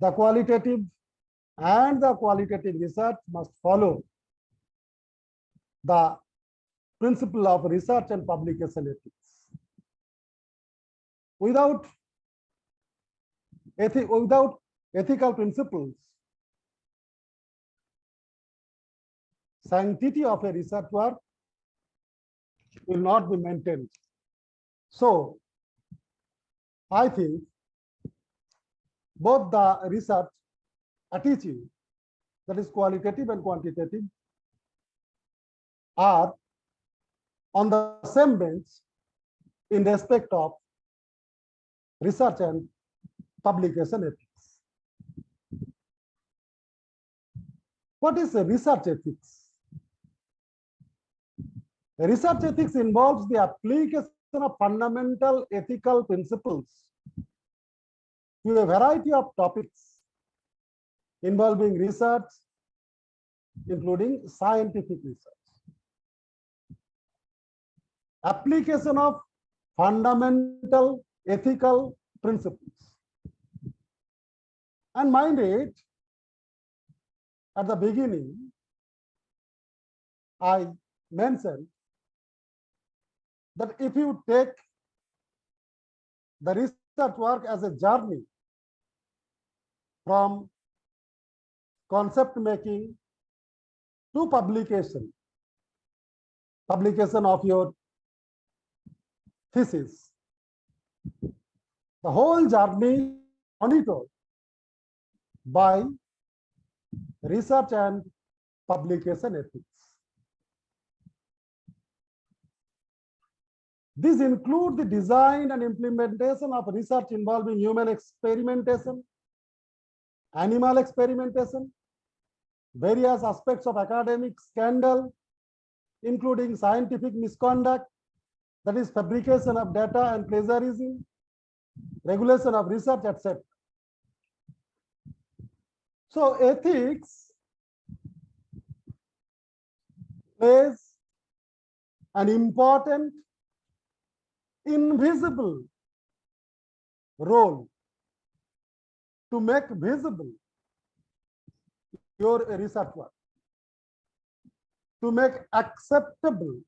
the qualitative and the qualitative research must follow the principle of research and publication ethics. Without ethical principles, sanctity of a research work will not be maintained. So, I think both the research attitude, that is qualitative and quantitative, are on the same bench in respect of research and publication ethics. What is research ethics? Research ethics involves the application of fundamental ethical principles to a variety of topics involving research, including scientific research. Application of fundamental ethical principles. And mind it, at the beginning, I mentioned that if you take the research work as a journey from concept making to publication of your thesis, the whole journey monitored by research and publication ethics. These include the design and implementation of research involving human experimentation, animal experimentation, various aspects of academic scandal, including scientific misconduct, that is fabrication of data and plagiarism, regulation of research, etc. So ethics plays an important invisible role to make visible your research work, to make acceptable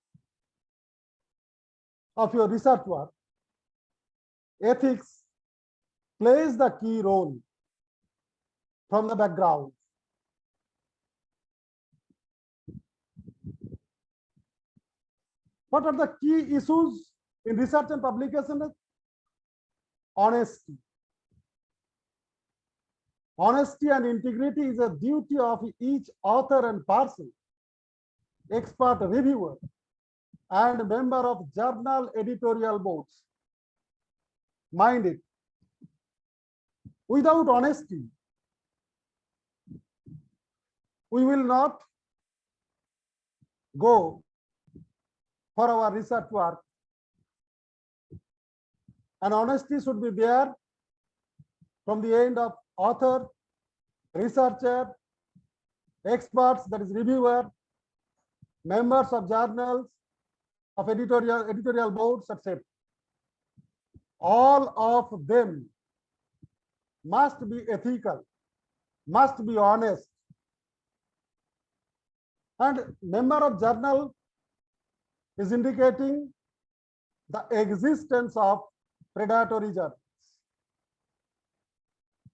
of your research work. Ethics plays the key role from the background. What are the key issues in research and publication? Honesty. Honesty and integrity is a duty of each author and person, expert reviewer, and member of journal editorial boards. Mind it, without honesty, we will not go for our research work. And honesty should be there from the end of author, researcher, experts, that is reviewer, members of journals, of editorial boards, etc. All of them must be ethical, must be honest. And member of journal is indicating the existence of predatory journals.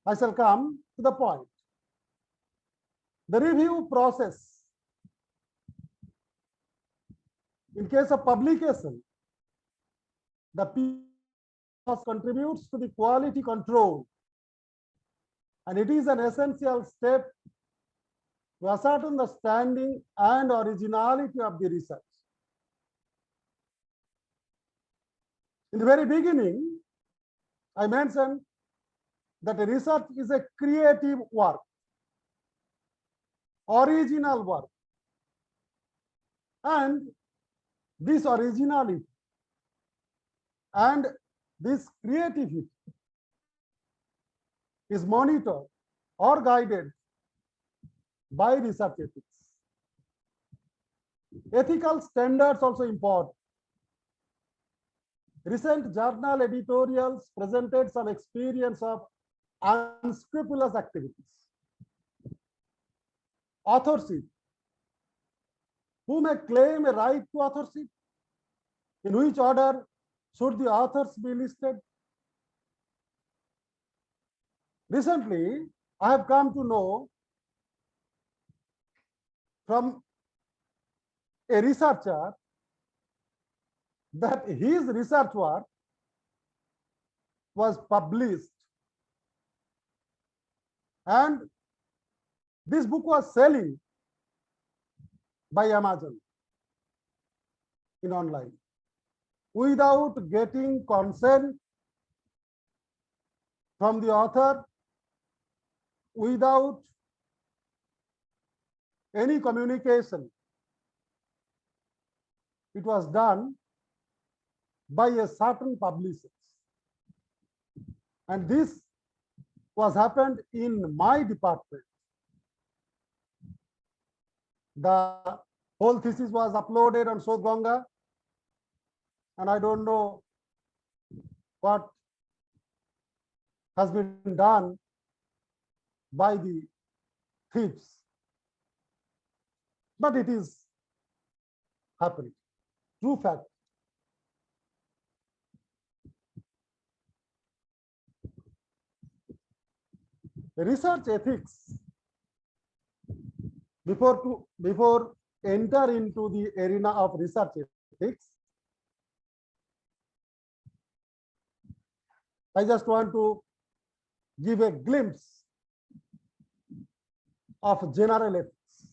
I shall come to the point. The review process. In case of publication, the PNOS contributes to the quality control, and it is an essential step to ascertain the standing and originality of the research. In the very beginning, I mentioned that research is a creative work, original work, and this originality and this creativity is monitored or guided by research ethics. Ethical standards also important. Recent journal editorials presented some experience of unscrupulous activities. Authorship. Who may claim a right to authorship? In which order should the authors be listed? Recently, I have come to know from a researcher that his research work was published, and this book was selling by Amazon. in online without getting consent from the author, without any communication. It was done by a certain publisher. And this was happened in my department. The whole thesis was uploaded on Sodh Ganga, and I don't know what has been done by the thieves, but it is happening. True fact. Research ethics, before enter into the arena of research ethics, I just want to give a glimpse of general ethics,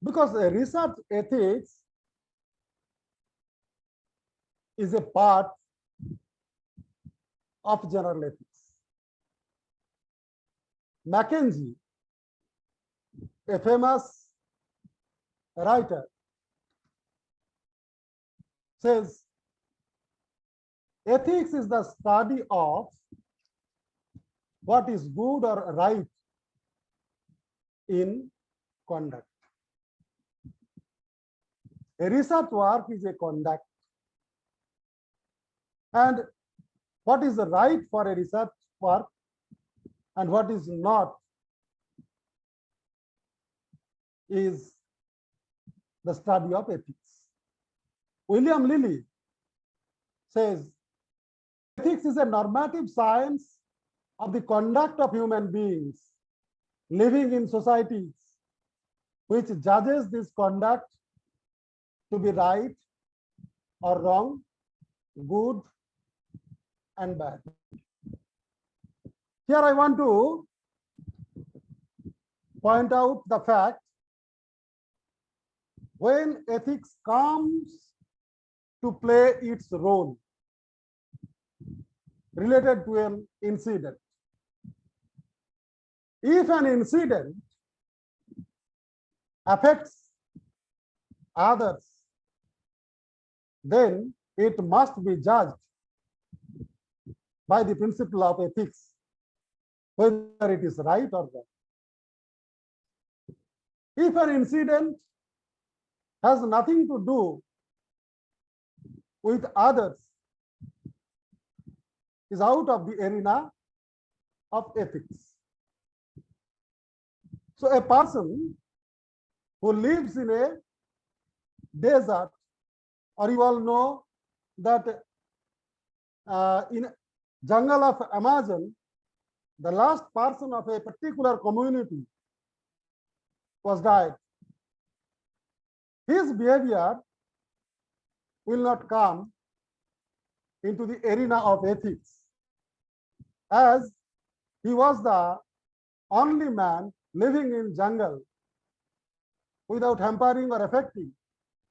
because research ethics is a part of general ethics. Mackenzie, a famous writer, says ethics is the study of what is good or right in conduct. A research work is a conduct, and what is right for a research work and what is not is the study of ethics. William Lilly says ethics is a normative science of the conduct of human beings living in societies which judges this conduct to be right or wrong, good and bad. Here I want to point out the fact, when ethics comes to play its role related to an incident, if an incident affects others, then it must be judged by the principle of ethics, whether it is right or wrong. If an incident has nothing to do with others, is out of the arena of ethics. So a person who lives in a desert, or you all know that in jungle of Amazon, the last person of a particular community was died. His behavior will not come into the arena of ethics, as he was the only man living in jungle without hampering or affecting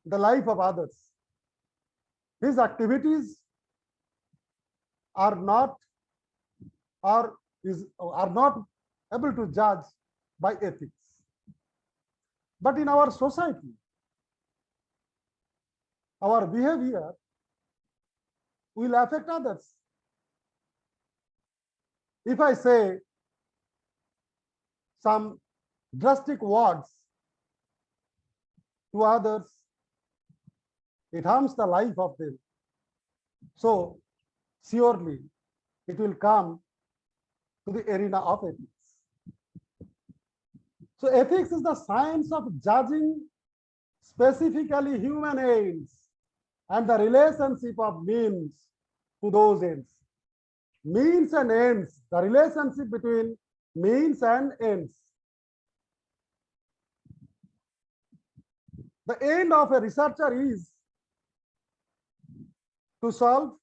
the life of others. His activities are not able to judge by ethics. But in our society, our behavior will affect others. If I say some drastic words to others, it harms the life of them. So surely it will come to the arena of ethics. So ethics is the science of judging specifically human ends and the relationship of means to those ends. Means and ends, the relationship between means and ends. The end of a researcher is to solve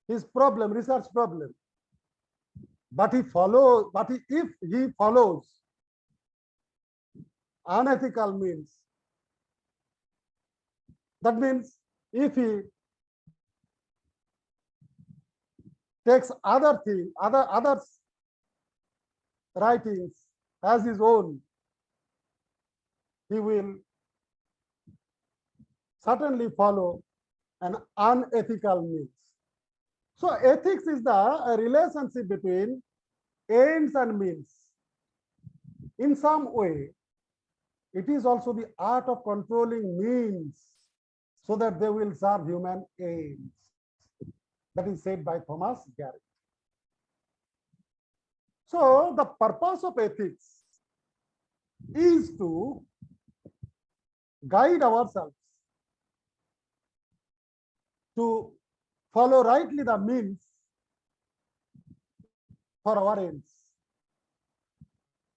his problem, research problem. But if he follows unethical means, That means if he takes others writings as his own, he will certainly follow an unethical means. So ethics is the relationship between ends and means. In some way, it is also the art of controlling means so that they will serve human ends. That is said by Thomas Garrett. So the purpose of ethics is to guide ourselves to follow rightly the means for our ends.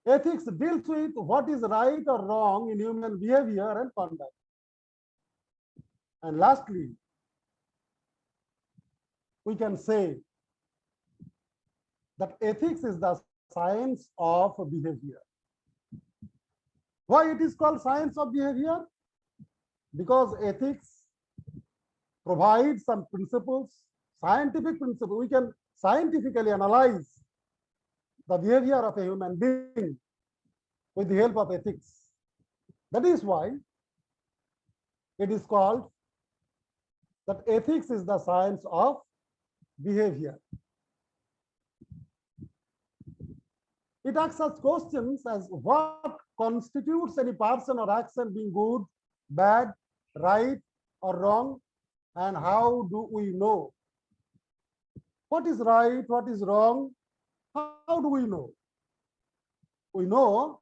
Ethics deals with what is right or wrong in human behavior and conduct. And lastly, we can say that ethics is the science of behavior. Why it is called science of behavior? Because ethics provides some principles, scientific principles. We can scientifically analyze the behavior of a human being with the help of ethics. That is why it is called that ethics is the science of behavior. It asks such questions as what constitutes any person or action being good, bad, right, or wrong, and how do we know what is right, what is wrong? How do we know? We know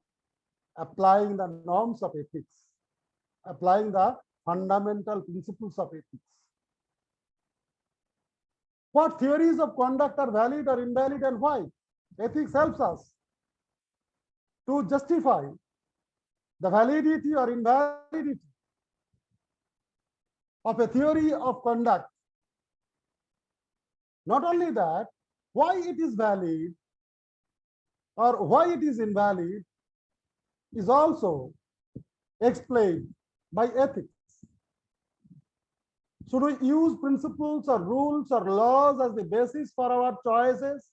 applying the norms of ethics, applying the fundamental principles of ethics. What theories of conduct are valid or invalid and why? Ethics helps us to justify the validity or invalidity of a theory of conduct. Not only that, why it is valid or why it is invalid is also explained by ethics. Should we use principles or rules or laws as the basis for our choices,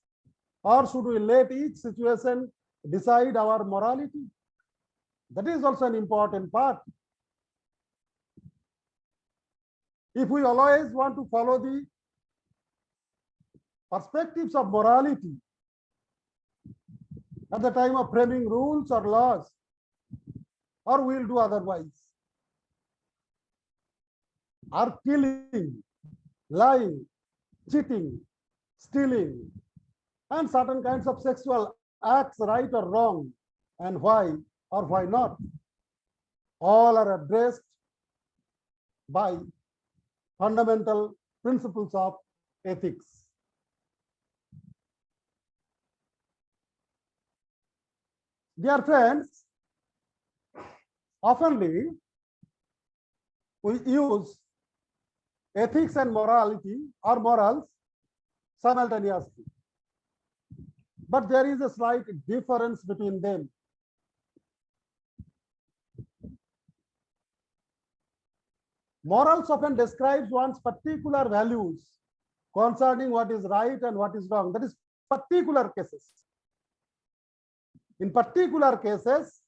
or should we let each situation decide our morality? That is also an important part. If we always want to follow the perspectives of morality at the time of framing rules or laws, or we'll do otherwise. Are killing, lying, cheating, stealing, and certain kinds of sexual acts right or wrong, and why or why not? All are addressed by fundamental principles of ethics. Dear friends, oftenly we use ethics and morality or morals simultaneously, but there is a slight difference between them. Morals often describes one's particular values concerning what is right and what is wrong. That is particular cases. In particular cases,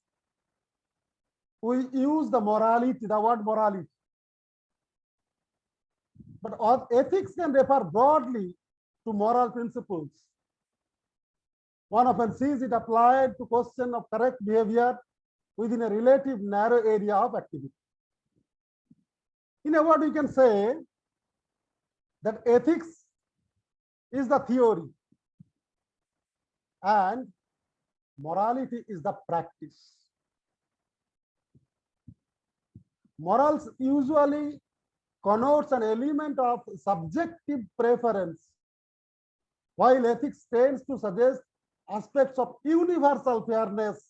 we use the morality, the word morality. But ethics can refer broadly to moral principles. One often sees it applied to question of correct behavior within a relative narrow area of activity. In a word, we can say that ethics is the theory and morality is the practice. Morals usually connotes an element of subjective preference, while ethics tends to suggest aspects of universal fairness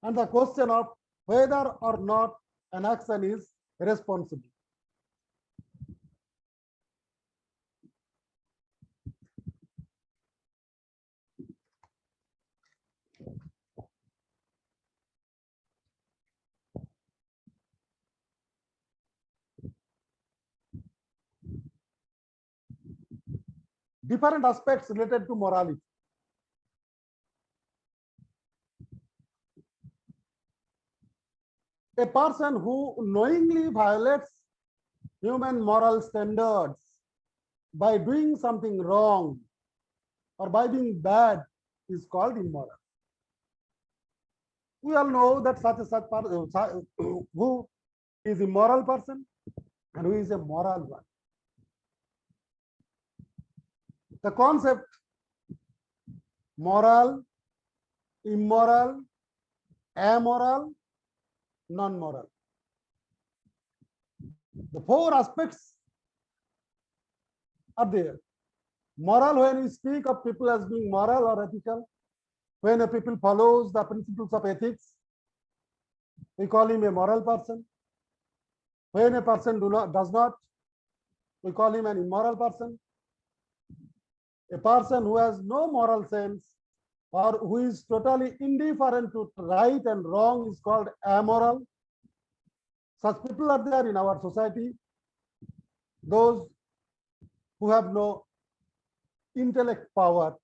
and the question of whether or not an action is responsible. different aspects related to morality. A person who knowingly violates human moral standards by doing something wrong or by being bad is called immoral. We all know that such person who is a moral person and who is a moral one. The concept moral, immoral, amoral, non-moral. The four aspects are there. Moral, when we speak of people as being moral or ethical, when a people follows the principles of ethics, we call him a moral person. When a person does not, we call him an immoral person. A person who has no moral sense or who is totally indifferent to right and wrong is called amoral. Such people are there in our society. Those who have no intellect power.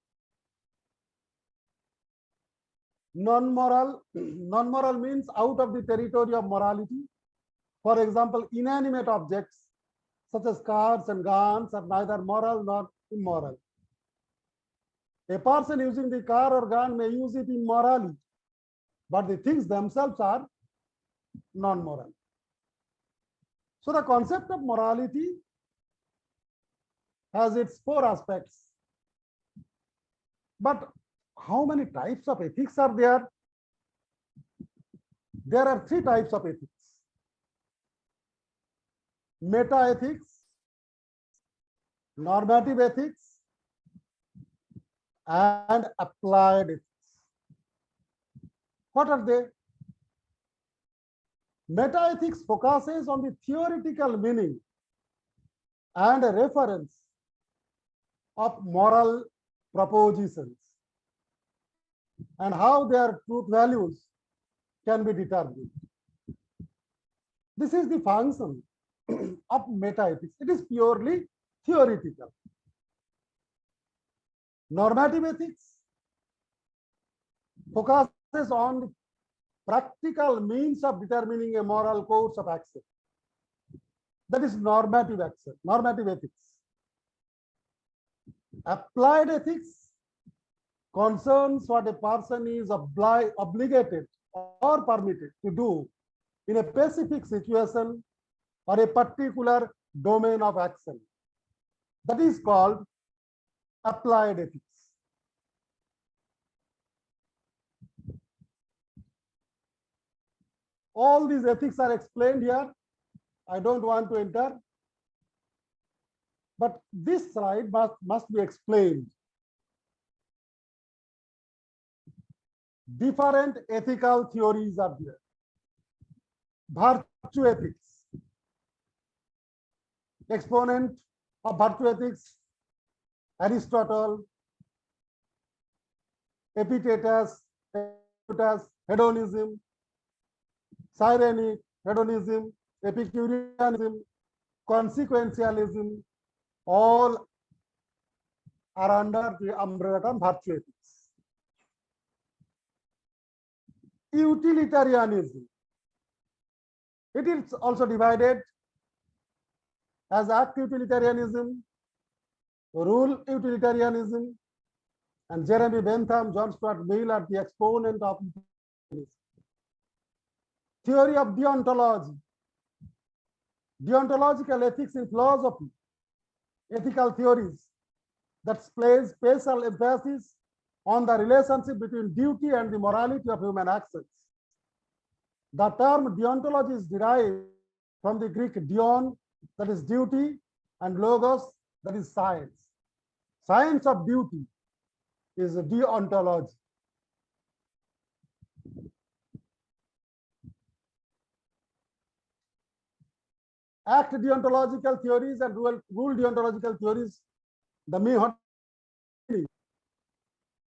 Non-moral means out of the territory of morality. For example, inanimate objects such as cars and guns are neither moral nor immoral. A person using the car or gun may use it immorally, but the things themselves are non-moral. So the concept of morality has its four aspects. But how many types of ethics are there? There are three types of ethics: meta-ethics, normative ethics, and applied ethics. What are they? Meta-ethics focuses on the theoretical meaning and a reference of moral propositions and how their truth values can be determined. This is the function of meta-ethics. It is purely theoretical. Normative ethics focuses on the practical means of determining a moral course of action. That is normative ethics. Applied ethics concerns what a person is obligated or permitted to do in a specific situation or a particular domain of action. That is called applied ethics. All these ethics are explained here. I don't want to enter. But this slide must be explained. Different ethical theories are there. Virtue ethics. Exponent of virtue ethics, Aristotle, Epictetus, hedonism, Cyrenaic, hedonism, Epicureanism, consequentialism, all are under the umbrella term virtue ethics. Utilitarianism. It is also divided as act utilitarianism, rule utilitarianism, and Jeremy Bentham, John Stuart Mill are the exponent of utilitarianism. Theory of deontology. Deontological ethics in philosophy, ethical theories that place special emphasis on the relationship between duty and the morality of human actions. The term deontology is derived from the Greek deon, that is duty, and logos, that is science. Science of duty is deontology. Act deontological theories and rule deontological theories, the meaning.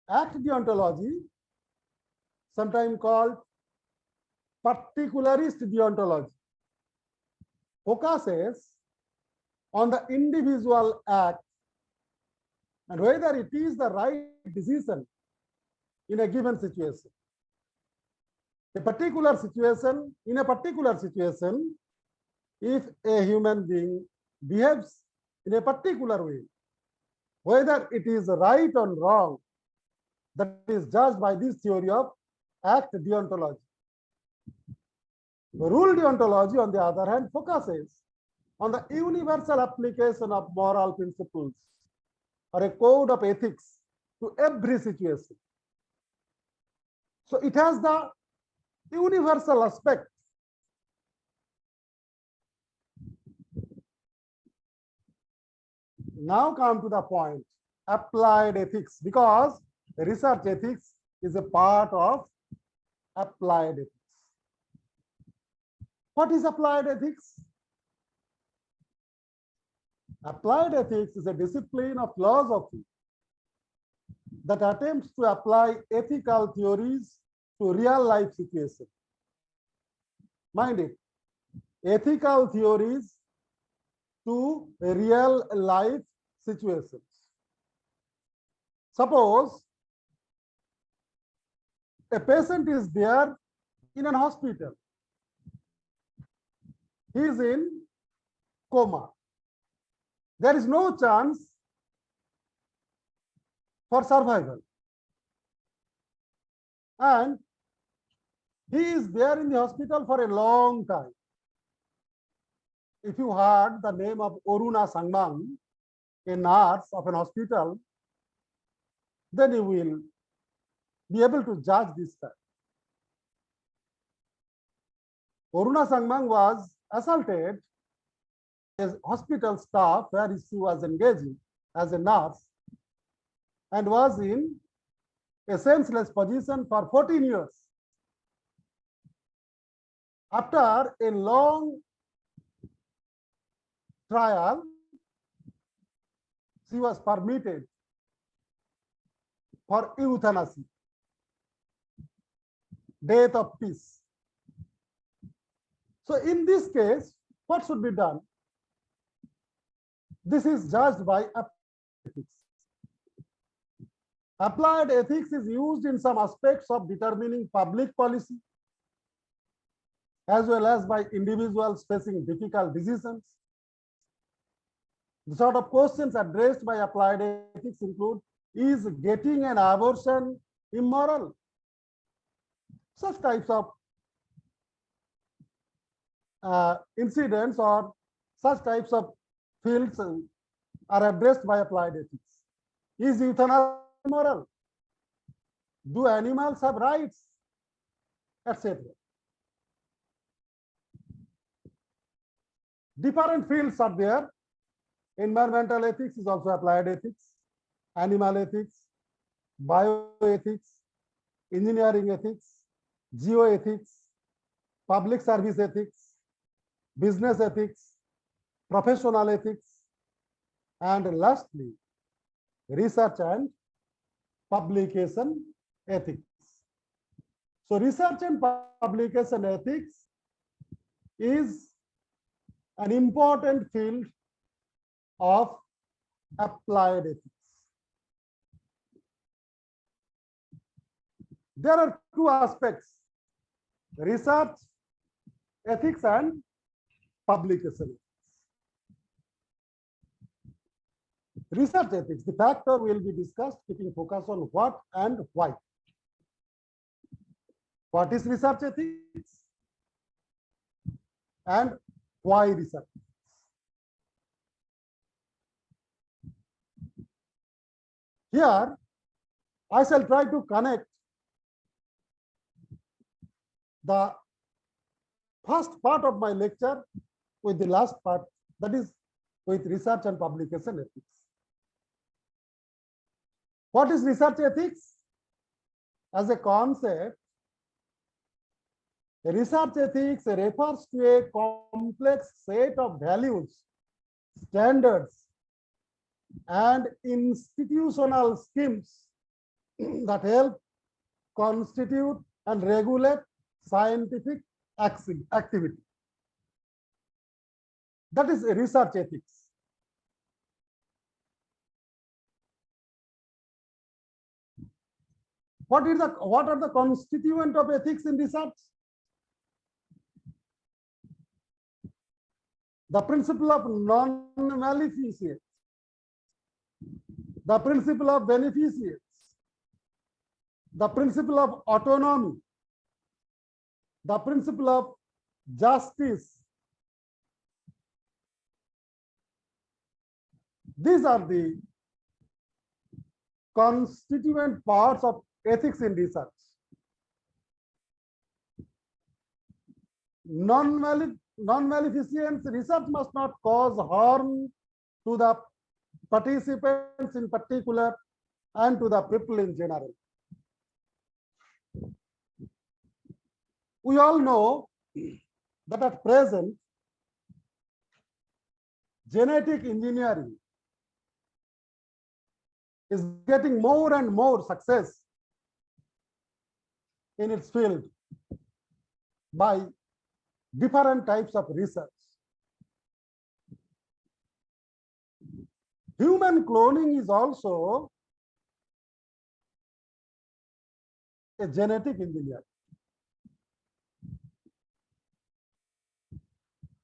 Act deontology, sometimes called particularist deontology, focuses on the individual act and whether it is the right decision in a given situation. In a particular situation, if a human being behaves in a particular way, whether it is right or wrong, that is judged by this theory of act deontology. Rule deontology, on the other hand, focuses on the universal application of moral principles or a code of ethics to every situation. So it has the universal aspect. Now come to the point, applied ethics, because research ethics is a part of applied ethics. What is applied ethics? Applied ethics is a discipline of philosophy that attempts to apply ethical theories to real life situations. Mind it, ethical theories to real life situations. Suppose a patient is there in an hospital. He is in coma. There is no chance for survival. And he is there in the hospital for a long time. If you heard the name of Oruna Sangmang, a nurse of an hospital, then you will be able to judge this fact. Oruna Sangmang was assaulted as hospital staff where she was engaging as a nurse and was in a senseless position for 14 years. After a long trial, she was permitted for euthanasia, death of peace. So in this case, what should be done? This is judged by applied ethics. Applied ethics is used in some aspects of determining public policy, as well as by individuals facing difficult decisions. The sort of questions addressed by applied ethics include, is getting an abortion immoral? Such types of incidents or such types of fields are addressed by applied ethics. Is euthanasia immoral? Do animals have rights? Etc. Different fields are there. Environmental ethics is also applied ethics, animal ethics, bioethics, engineering ethics, geoethics, public service ethics, business ethics, professional ethics, and lastly, research and publication ethics. So research and publication ethics is an important field of applied ethics. There are two aspects, research ethics and publication ethics. Research ethics, the factor will be discussed, keeping focus on what and why. What is research ethics and why research? Here, I shall try to connect the first part of my lecture with the last part, that is with research and publication ethics. What is research ethics? As a concept, research ethics refers to a complex set of values, standards, and institutional schemes that help constitute and regulate scientific activity. That is research ethics. What are the constituent of ethics in research? The principle of non-maleficence, the principle of beneficence, the principle of autonomy, the principle of justice. These are the constituent parts of ethics in research. Non-maleficence research must not cause harm to the participants in particular and to the people in general. We all know that at present, genetic engineering is getting more and more success in its field by different types of research. Human cloning is also a genetic engineering.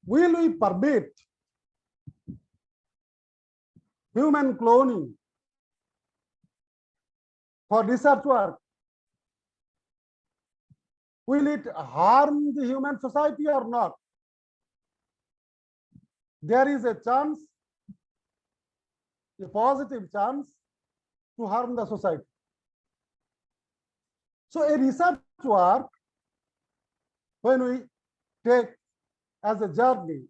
Will we permit human cloning for research work? Will it harm the human society or not? There is a chance, a positive chance, to harm the society. So a research work, when we take as a journey,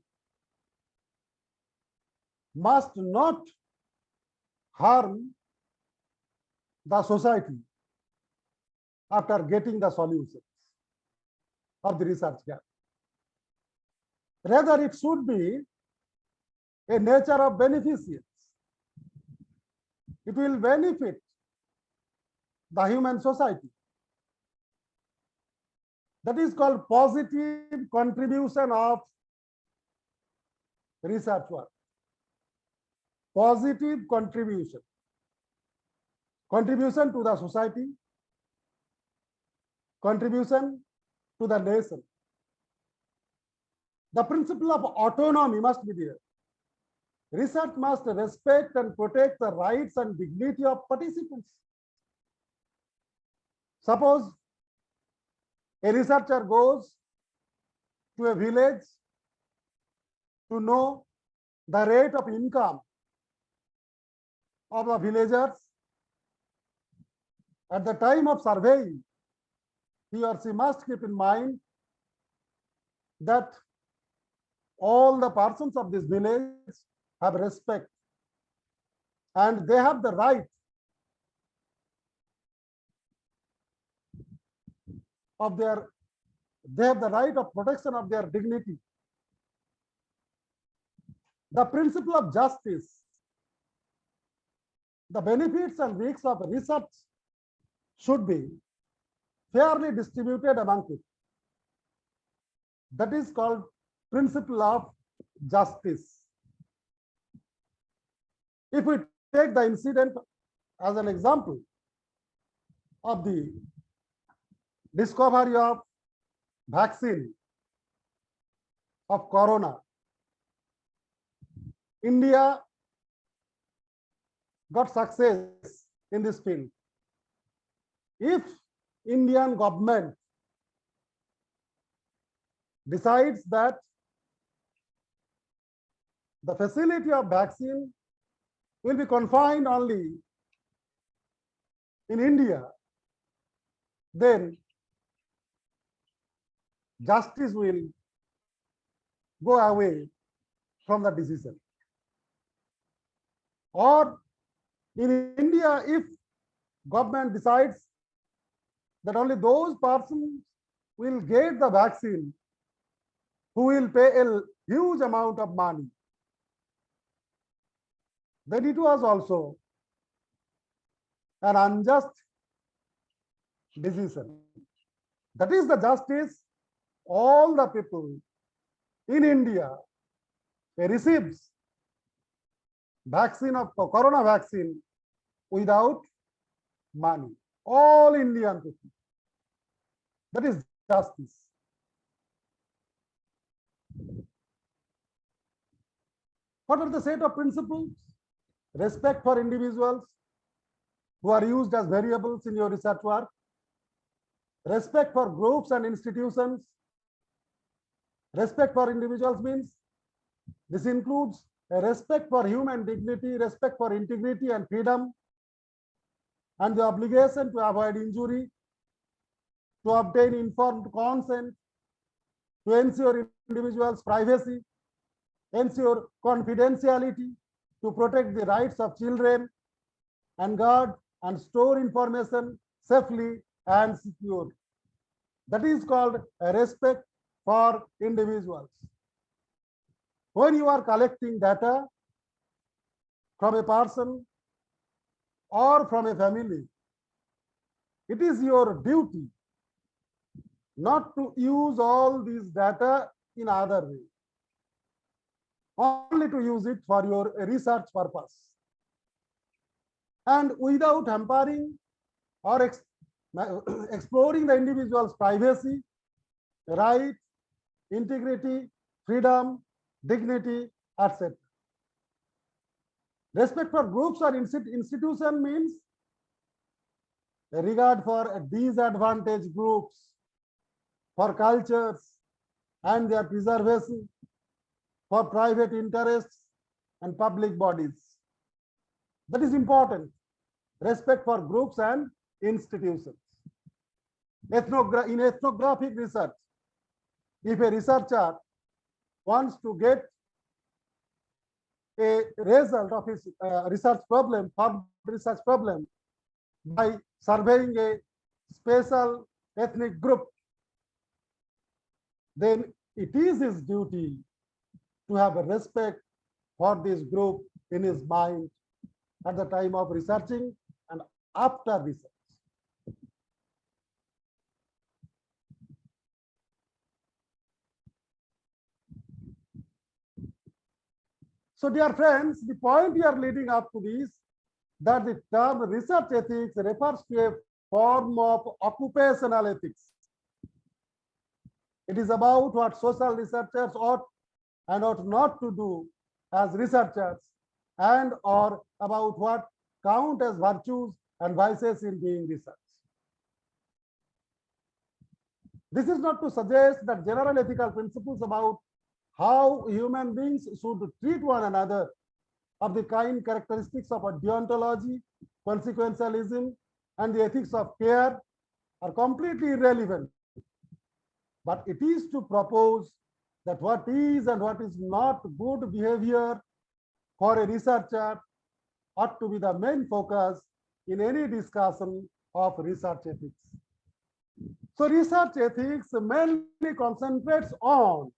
must not harm the society after getting the solutions of the research gap. Rather, it should be a nature of beneficence. It will benefit the human society. That is called positive contribution of research work. Positive contribution. Contribution to the society, contribution to the nation. The principle of autonomy must be there. Research must respect and protect the rights and dignity of participants. Suppose a researcher goes to a village to know the rate of income of the villagers. At the time of surveying, he or she must keep in mind that all the persons of this village have respect and they have the right of protection of their dignity. The principle of justice, the benefits and risks of research should be fairly distributed among people. That is called principle of justice. If we take the incident as an example of the discovery of vaccine of corona, India got success in this field. If Indian government decides that the facility of vaccine will be confined only in India, then justice will go away from the decision. Or in India, if government decides that only those persons will get the vaccine who will pay a huge amount of money, then it was also an unjust decision. That is the justice all the people in India receives vaccine of corona vaccine without money. all Indian people. That is justice. What are the set of principles? Respect for individuals who are used as variables in your research work. Respect for groups and institutions. Respect for individuals means this includes a respect for human dignity, respect for integrity and freedom, and the obligation to avoid injury, to obtain informed consent, to ensure individuals' privacy, ensure confidentiality, to protect the rights of children, and guard and store information safely and securely. That is called a respect for individuals. When you are collecting data from a person or from a family, it is your duty not to use all these data in other way, only to use it for your research purpose, and without hampering or exploring the individual's privacy, right, integrity, freedom, dignity, etc. Respect for groups or institution means a regard for disadvantaged groups, for cultures and their preservation, for private interests and public bodies. That is important. Respect for groups and institutions. In ethnographic research, if a researcher wants to get a result of his research problem by surveying a special ethnic group, then it is his duty to have a respect for this group in his mind at the time of researching and after research. So dear friends, the point we are leading up to this, that the term research ethics refers to a form of occupational ethics. It is about what social researchers ought and ought not to do as researchers, and or about what count as virtues and vices in doing research. This is not to suggest that general ethical principles about how human beings should treat one another of the kind characteristics of a deontology, consequentialism, and the ethics of care are completely irrelevant. But it is to propose that what is and what is not good behavior for a researcher ought to be the main focus in any discussion of research ethics. So research ethics mainly concentrates on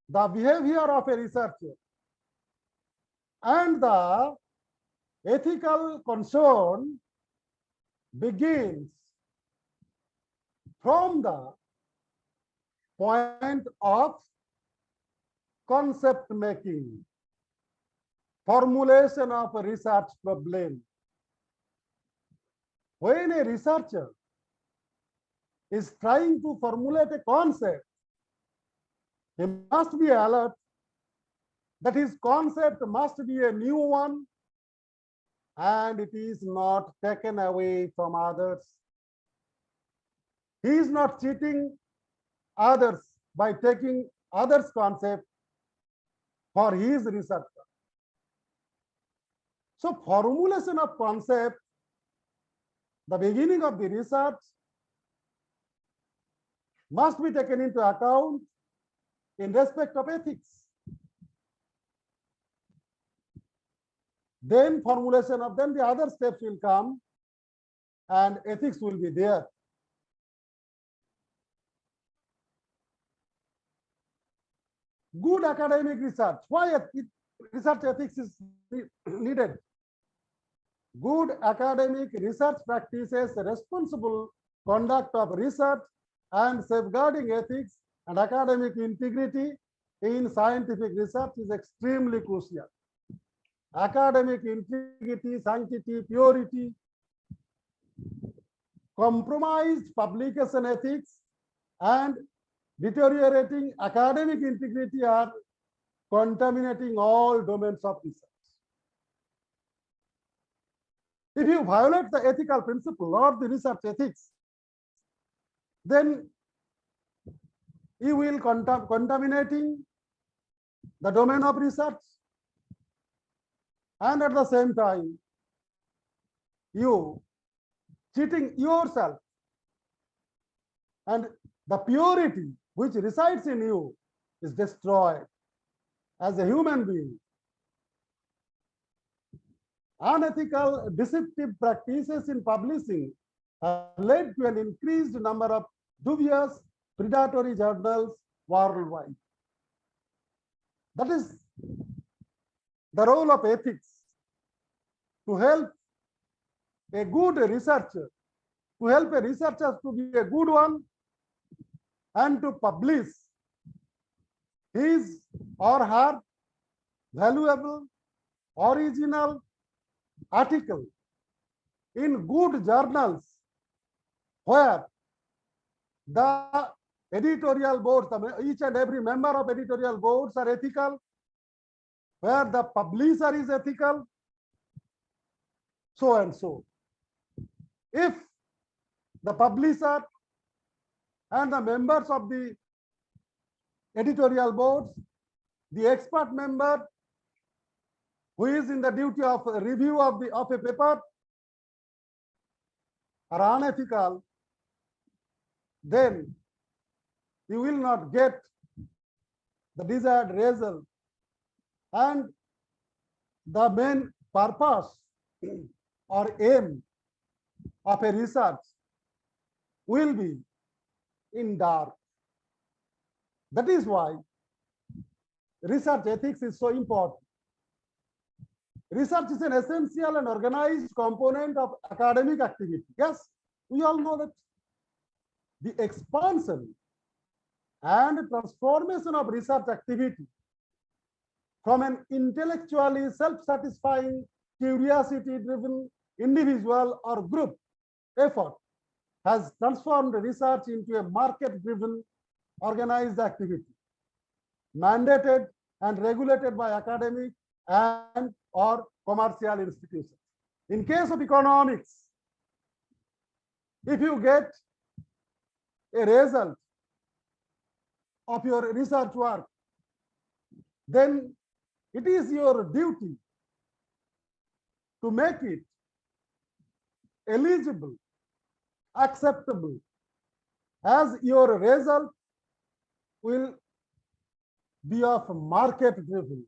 the behavior of a researcher, and the ethical concern begins from the point of concept making, formulation of a research problem. When a researcher is trying to formulate a concept, he must be alert that his concept must be a new one and it is not taken away from others. He is not cheating others by taking others' concept for his research. So formulation of concept, the beginning of the research, must be taken into account in respect of ethics. Then formulation of them, the other steps will come and ethics will be there. Good academic research. Why research ethics is needed? Good academic research practices, responsible conduct of research, and safeguarding ethics and academic integrity in scientific research is extremely crucial. Academic integrity, sanctity, purity, compromised publication ethics, and deteriorating academic integrity are contaminating all domains of research. If you violate the ethical principle or the research ethics, then you will contaminating the domain of research, and at the same time, you cheating yourself, and the purity which resides in you is destroyed as a human being. Unethical, deceptive practices in publishing have led to an increased number of dubious, predatory journals worldwide. That is the role of ethics, to help a good researcher, to help a researcher to be a good one and to publish his or her valuable, original article in good journals where the editorial boards, each and every member of editorial boards are ethical, where the publisher is ethical, so and so. If the publisher and the members of the editorial boards, the expert member who is in the duty of review of a paper are unethical, then you will not get the desired result, and the main purpose or aim of a research will be in dark. That is why research ethics is so important. Research is an essential and organized component of academic activity. Yes, we all know that. The expansion and transformation of research activity from an intellectually self-satisfying, curiosity-driven individual or group effort has transformed research into a market-driven, organized activity, mandated and regulated by academic and or commercial institutions. In case of economics, if you get a result of your research work, then it is your duty to make it eligible, acceptable, as your result will be of market driven.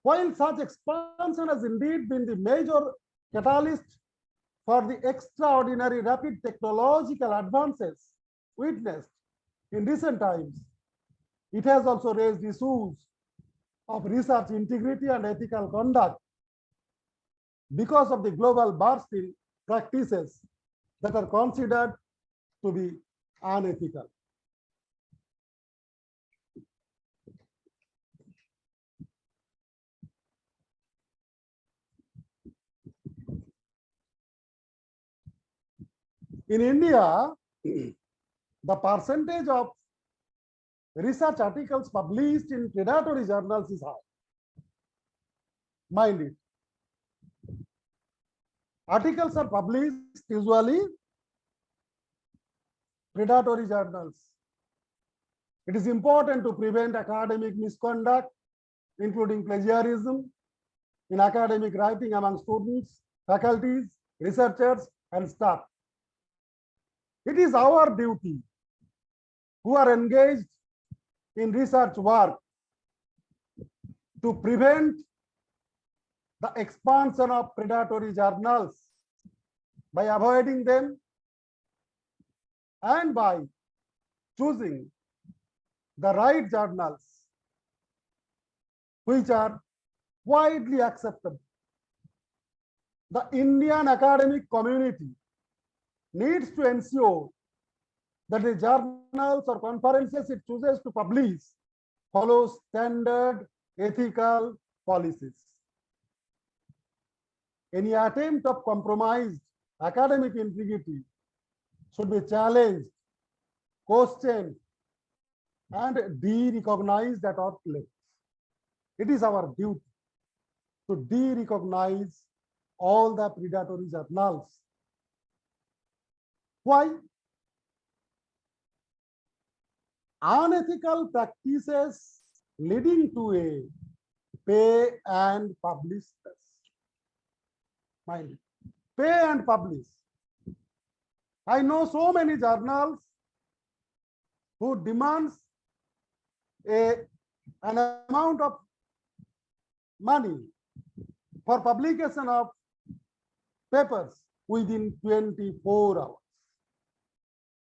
While such expansion has indeed been the major catalyst for the extraordinary rapid technological advances witnessed in recent times, it has also raised issues of research integrity and ethical conduct because of the global burst in practices that are considered to be unethical. In India, the percentage of research articles published in predatory journals is high. Mind it. Articles are published usually predatory journals. It is important to prevent academic misconduct, including plagiarism in academic writing among students, faculties, researchers, and staff. It is our duty who are engaged in research work to prevent the expansion of predatory journals by avoiding them and by choosing the right journals which are widely acceptable. The Indian academic community needs to ensure that the journals or conferences it chooses to publish follow standard ethical policies. Any attempt of compromised academic integrity should be challenged, questioned, and de-recognized at all levels. It is our duty to de-recognize all the predatory journals. Why? Unethical practices leading to a pay and publish test. Mind it. Pay and publish. I know so many journals who demands an amount of money for publication of papers within 24 hours.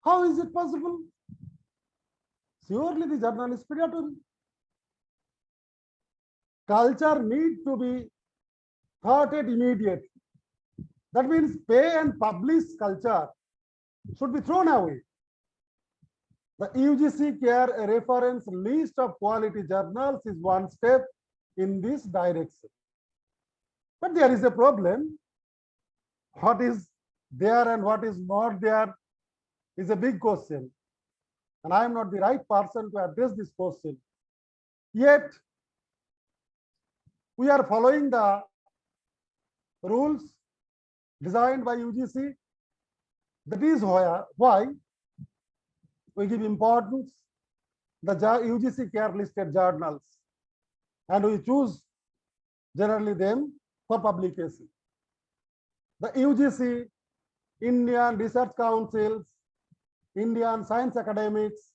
How is it possible? Surely the journal is predatory. Culture need to be thwarted immediately. That means pay and publish culture should be thrown away. The UGC care reference list of quality journals is one step in this direction. But there is a problem. What is there and what is not there is a big question. And I am not the right person to address this question. Yet, we are following the rules designed by UGC. That is why we give importance the UGC care listed journals, and we choose generally them for publication. The UGC, Indian Research Councils, Indian Science Academics,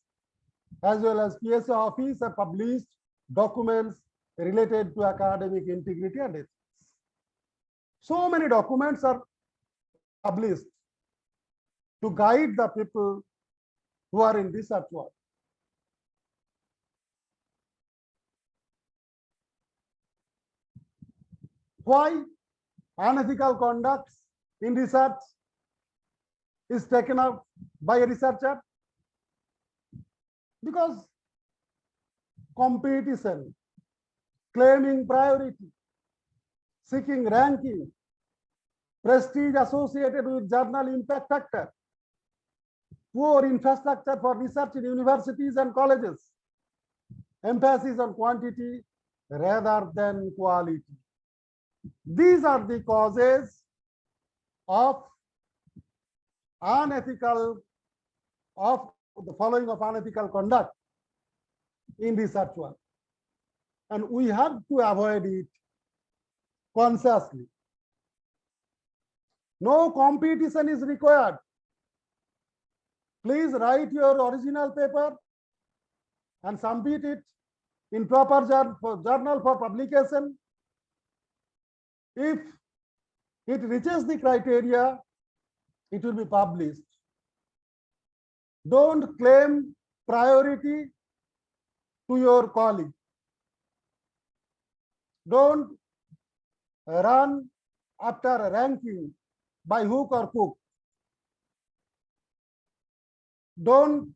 as well as PSA Office have published documents related to academic integrity and ethics. So many documents are published to guide the people who are in research work. Why unethical conduct in research is taken up by a researcher? Because competition, claiming priority, seeking ranking, prestige associated with journal impact factor, poor infrastructure for research in universities and colleges, emphasis on quantity rather than quality. These are the causes of unethical, of the following of unethical conduct in research work. And we have to avoid it consciously. No competition is required. Please write your original paper and submit it in proper journal for publication. If it reaches the criteria, it will be published. Don't claim priority to your colleague. Don't run after a ranking by hook or crook. Don't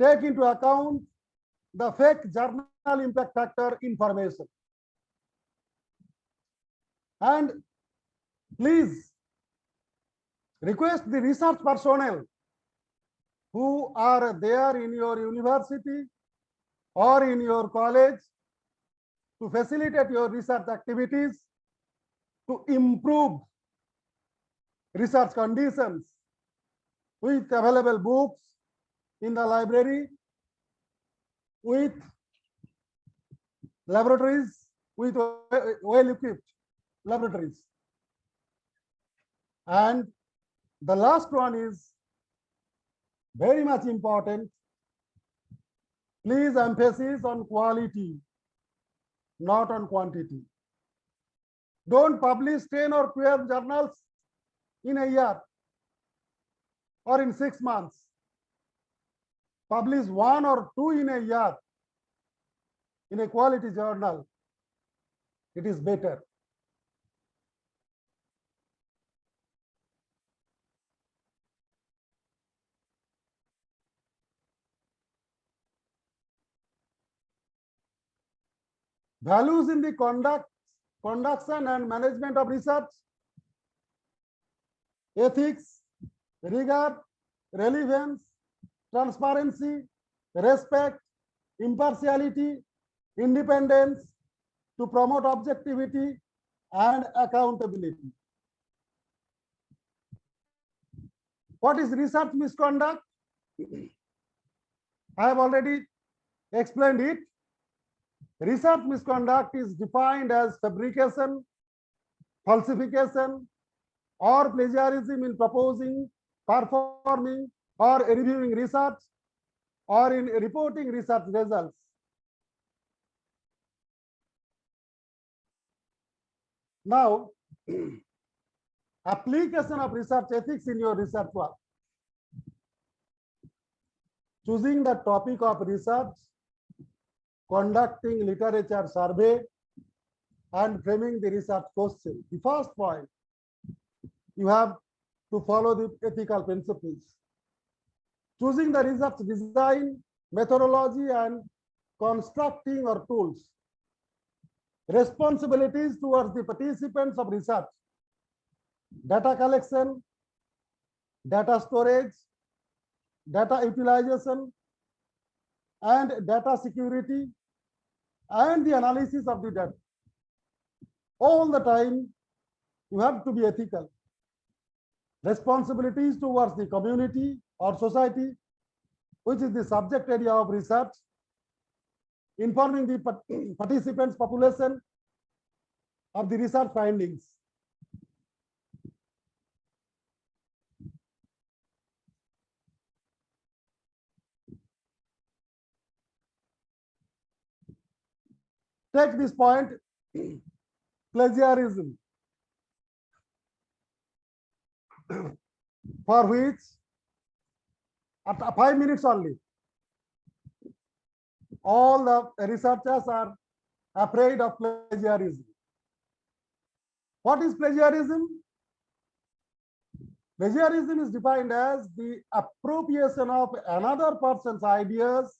take into account the fake journal impact factor information. And please request the research personnel who are there in your university or in your college to facilitate your research activities, to improve research conditions with available books in the library, with laboratories, with well-equipped laboratories. And the last one is very much important. Please emphasis on quality, not on quantity. Don't publish 10 or 12 journals in a year or in 6 months. Publish 1 or 2 in a year in a quality journal. It is better. Values in the conduct conduction and management of research, ethics, rigor, relevance, transparency, respect, impartiality, independence, to promote objectivity and accountability. What is research misconduct? I have already explained it. Research misconduct is defined as fabrication, falsification, or plagiarism in proposing, performing, or reviewing research, or in reporting research results. Now, application of research ethics in your research work. Choosing the topic of research, conducting literature survey, and framing the research question. The first point, you have to follow the ethical principles. Choosing the research design, methodology, and constructing or tools. Responsibilities towards the participants of research. Data collection, data storage, data utilization, and data security, and the analysis of the data. All the time, you have to be ethical. Responsibilities towards the community or society, which is the subject area of research. Informing the participants population of the research findings. Take this point, plagiarism, for which at 5 minutes only, all the researchers are afraid of plagiarism. What is plagiarism? Plagiarism is defined as the appropriation of another person's ideas,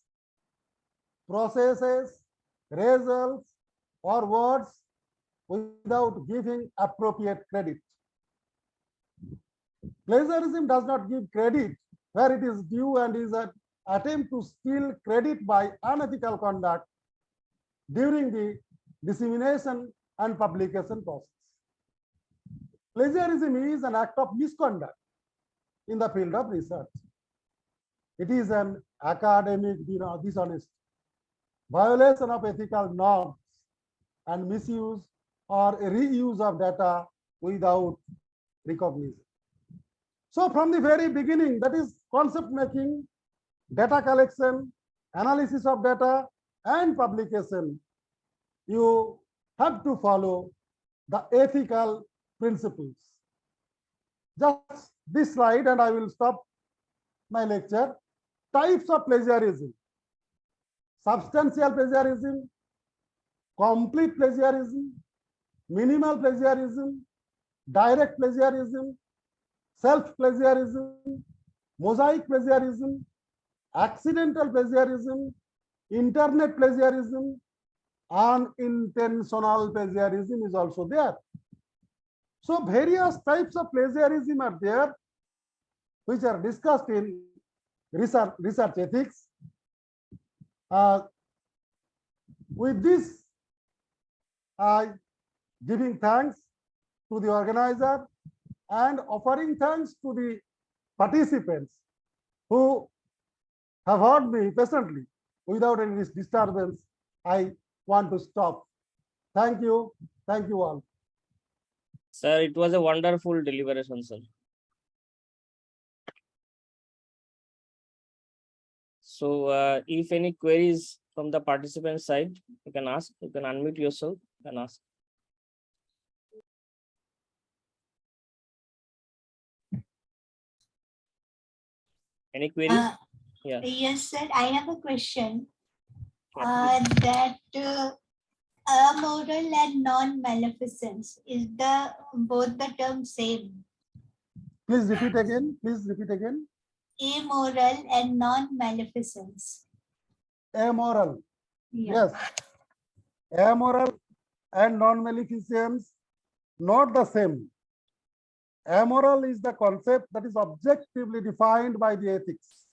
processes, results, or words without giving appropriate credit. Plagiarism does not give credit where it is due and is an attempt to steal credit by unethical conduct during the dissemination and publication process. Plagiarism is an act of misconduct in the field of research. It is an academic dishonesty, violation of ethical norms, and misuse or reuse of data without recognition. So from the very beginning, that is concept making, data collection, analysis of data, and publication, you have to follow the ethical principles. Just this slide, and I will stop my lecture. Types of plagiarism: substantial plagiarism, complete plagiarism, minimal plagiarism, direct plagiarism, self-plagiarism, mosaic plagiarism, accidental plagiarism, internet plagiarism, unintentional plagiarism is also there. So various types of plagiarism are there, which are discussed in research ethics. With this, giving thanks to the organizer and offering thanks to the participants who have heard me patiently without any disturbance, I want to stop. Thank you. Thank you all. Sir, it was a wonderful deliberation, sir. So if any queries from the participant side, you can ask, you can unmute yourself and ask. Any queries? Yeah. Yes, sir. I have a question. Yeah, That amoral and non-maleficence, is both the terms same? Please repeat again. Please repeat again. Amoral and non-maleficence. Amoral. Yeah. Yes. Amoral and non-maleficence not the same. Amoral is the concept that is objectively defined by the ethics.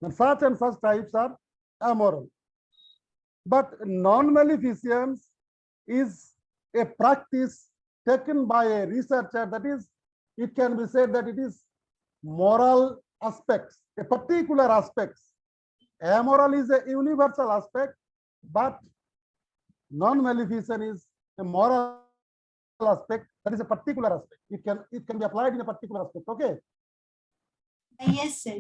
And such types are amoral. But non-maleficence is a practice taken by a researcher, that is, it can be said that it is moral aspects, a particular aspects. Amoral is a universal aspect, but non-maleficence is a moral aspect, that is a particular aspect. It can be applied in a particular aspect. Okay. Yes, sir.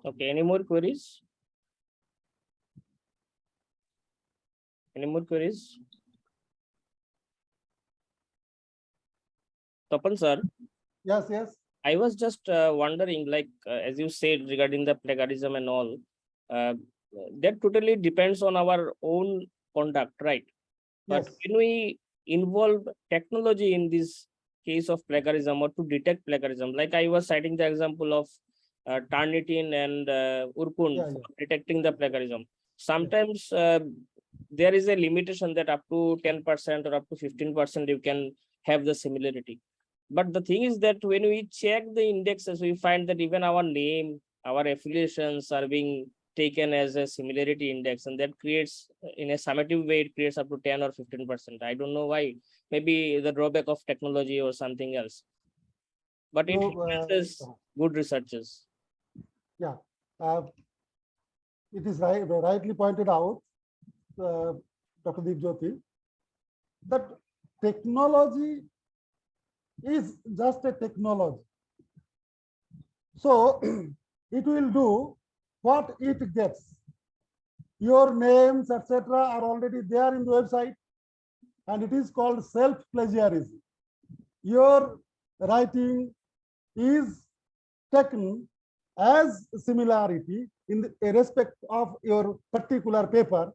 Okay, any more queries? Any more queries? Tapan sir, Yes, yes. I was just wondering, like, as you said regarding the plagiarism and all, that totally depends on our own conduct, right? But Yes. when we involve technology in this case of plagiarism or to detect plagiarism, like I was citing the example of Turnitin and Urkun Yeah, for detecting the plagiarism. Sometimes there is a limitation that up to 10% or up to 15% you can have the similarity. But the thing is that when we check the indexes, we find that even our name, our affiliations are being taken as a similarity index, and that creates, in a summative way, it creates up to 10 or 15%. I don't know why. Maybe the drawback of technology or something else. But it hinders good researchers. Yeah. It is rightly pointed out, Dr. Deep Jyoti, that technology is just a technology. So it will do what it gets. Your names, etc., are already there in the website, and it is called self-plagiarism. Your writing is taken as similarity in the respect of your particular paper,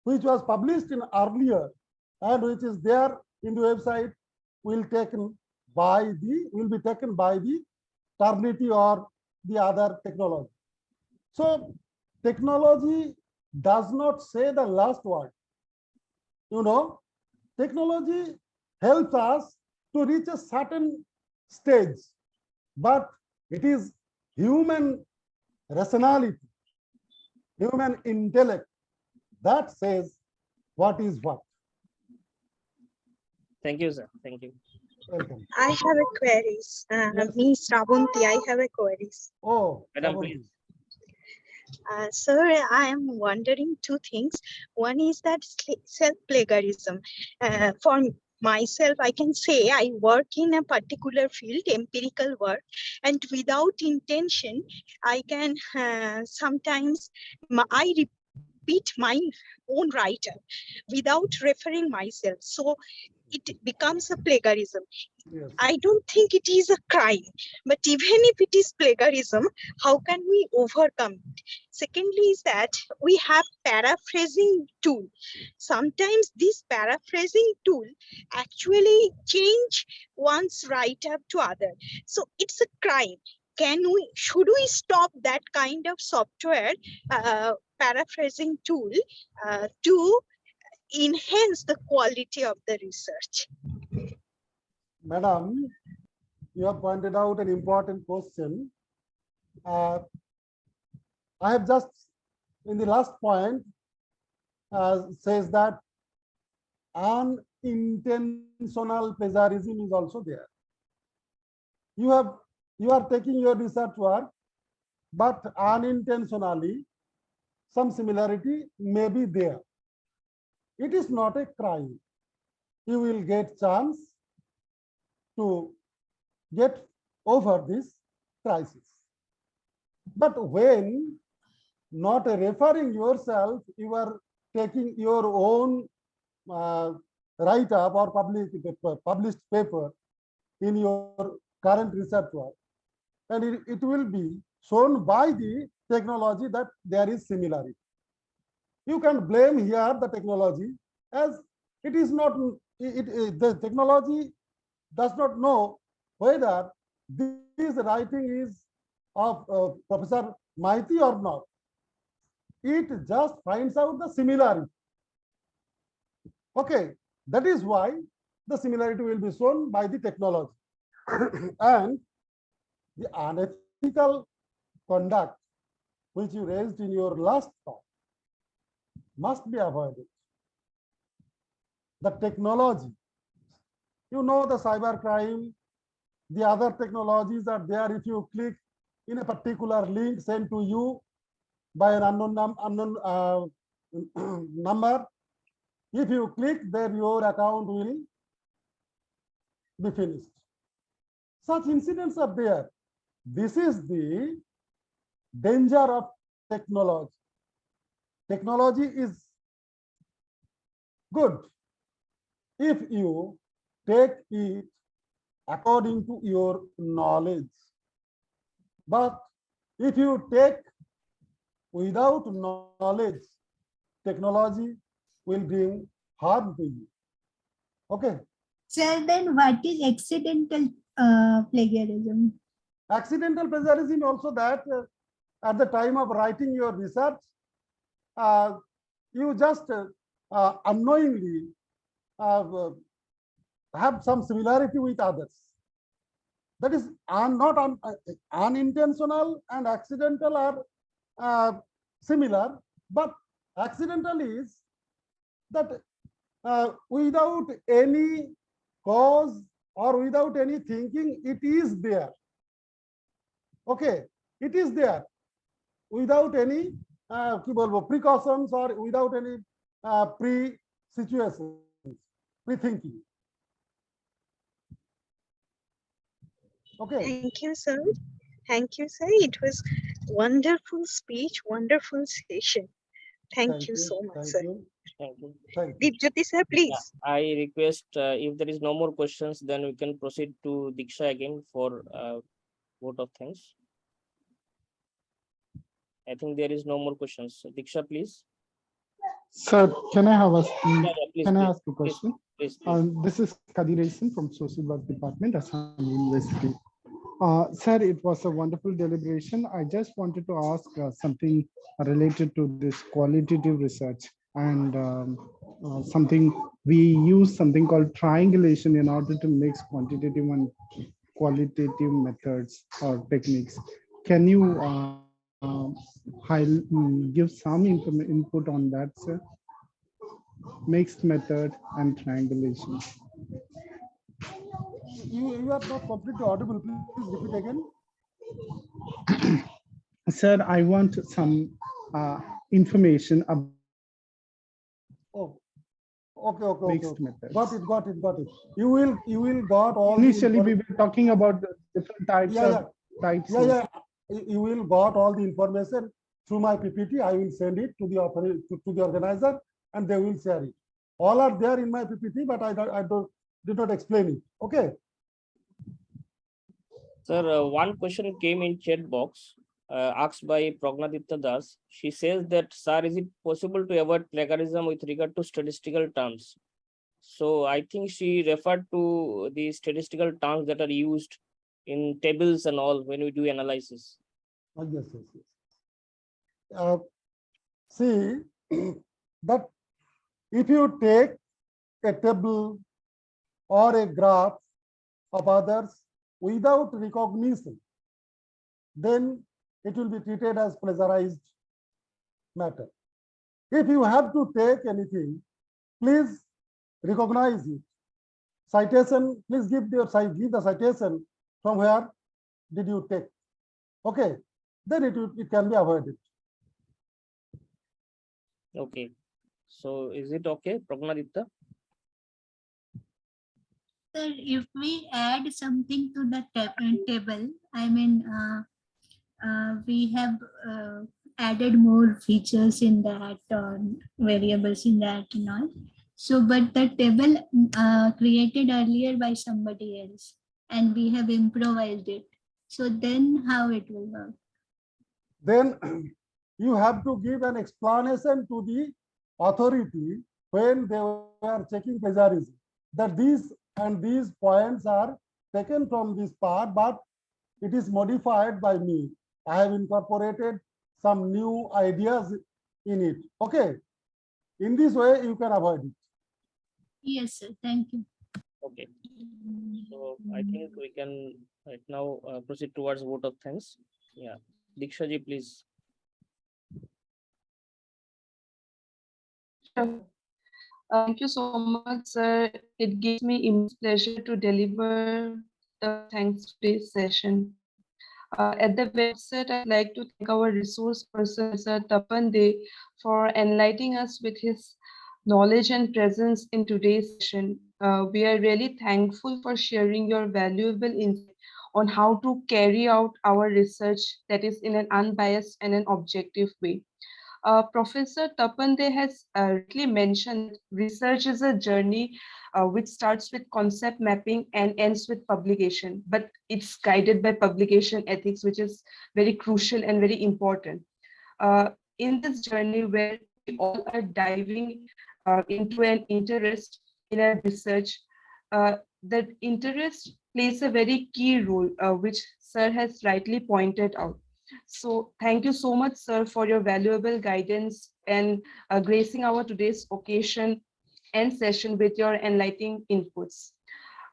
which was published in earlier and which is there in the website, will be taken by the Turnitin or the other technology. So technology does not say the last word. You know, technology helps us to reach a certain stage, but it is human rationality, human intellect that says what is what. Thank you, sir. Thank you. Welcome. I have a queries. Yes. Me, Sravunti, I have a queries. Oh, Madam, Sravunti. please. Sir, I am wondering two things. One is that self-plagiarism. For myself, I can say I work in a particular field, empirical work, and without intention, I can sometimes I repeat my own writer without referring myself. So it becomes a plagiarism. Yes. I don't think it is a crime, but even if it is plagiarism, how can we overcome it? Secondly is that we have paraphrasing tool. Sometimes this paraphrasing tool actually change one's write-up to other. So it's a crime. Should we stop that kind of software paraphrasing tool to enhance the quality of the research? Madam, you have pointed out an important question. I have just, in the last point, says that unintentional plagiarism is also there. You are taking your research work, but unintentionally, some similarity may be there. It is not a crime. You will get chance to get over this crisis. But when not referring yourself, you are taking your own write-up or published paper in your current research work, and it will be shown by the technology that there is similarity. You can blame here the technology, as it is not, the technology does not know whether this writing is of Professor Maiti or not. It just finds out the similarity. Okay, that is why the similarity will be shown by the technology. And the unethical conduct which you raised in your last talk must be avoided. The technology, you know, the cyber crime, the other technologies are there. If you click in a particular link sent to you by an unknown number, if you click, then your account will be finished. Such incidents are there. This is the danger of technology. Technology is good if you take it according to your knowledge. But if you take without knowledge, technology will bring harm to you. Okay. Sir, then what is accidental plagiarism? Accidental plagiarism also that at the time of writing your research, you just unknowingly have some similarity with others. That is not unintentional, and accidental are similar, but accidental is that without any cause or without any thinking, it is there. Okay, it is there without any precautions or without any pre-situations, pre-thinking. Okay. Thank you, sir. Thank you, sir. It was wonderful speech, wonderful session. Thank you so much, Thank sir. you. Thank you. Thank you. Deepjyoti sir, please. I request if there is no more questions, then we can proceed to Diksha again for vote of thanks. I think there is no more questions. So, Diksha, please. Sir, can I have a Please, can I please, ask a question? please. This is Kadir Aisen from Social Work Department, Assam University. Sir, it was a wonderful deliberation. I just wanted to ask something related to this qualitative research, and something we use something called triangulation in order to mix quantitative and qualitative methods or techniques. Can you give some input on that, sir? Mixed method and triangulation. You are not completely audible. Please repeat again. Sir, I want some information about Mixed methods. Got it. You will got all. Initially, we were talking about the different types types. You will got all the information through my PPT. I will send it to the organizer, and they will share it. All are there in my PPT, but I did not explain it. Okay. Sir, one question came in chat box asked by Pragnaditya Das. She says that, sir, is it possible to avoid plagiarism with regard to statistical terms? So I think she referred to the statistical terms that are used in tables and all when we do analysis. Yes. See that if you take a table or a graph of others without recognition, then it will be treated as plagiarized matter. If you have to take anything, please recognize it. Citation, please give the citation from where did you take. Okay, then it can be avoided. Okay. So is it okay, Pragnaditya? Sir, if we add something to the table, I mean, we have added more features in that, variables in that and all. So, but the table created earlier by somebody else, and we have improvised it. So then how it will work? Then you have to give an explanation to the authority when they were checking plagiarism, that these and these points are taken from this part, but it is modified by me. I have incorporated some new ideas in it. Okay. In this way, you can avoid it. Yes, sir. Thank you. Okay. So I think we can right now proceed towards vote of thanks. Yeah. Diksha ji, please. Sure. Thank you so much, sir. It gives me immense pleasure to deliver the thanks today's session. At the very outset, I'd like to thank our resource person, Sir Tapan De, for enlightening us with his knowledge and presence in today's session. We are really thankful for sharing your valuable insight on how to carry out our research that is in an unbiased and an objective way. Professor Tapande has rightly mentioned that research is a journey which starts with concept mapping and ends with publication, but it's guided by publication ethics, which is very crucial and very important. In this journey where we all are diving into an interest in a research, that interest plays a very key role, which Sir has rightly pointed out. So thank you so much, sir, for your valuable guidance and gracing our today's occasion and session with your enlightening inputs.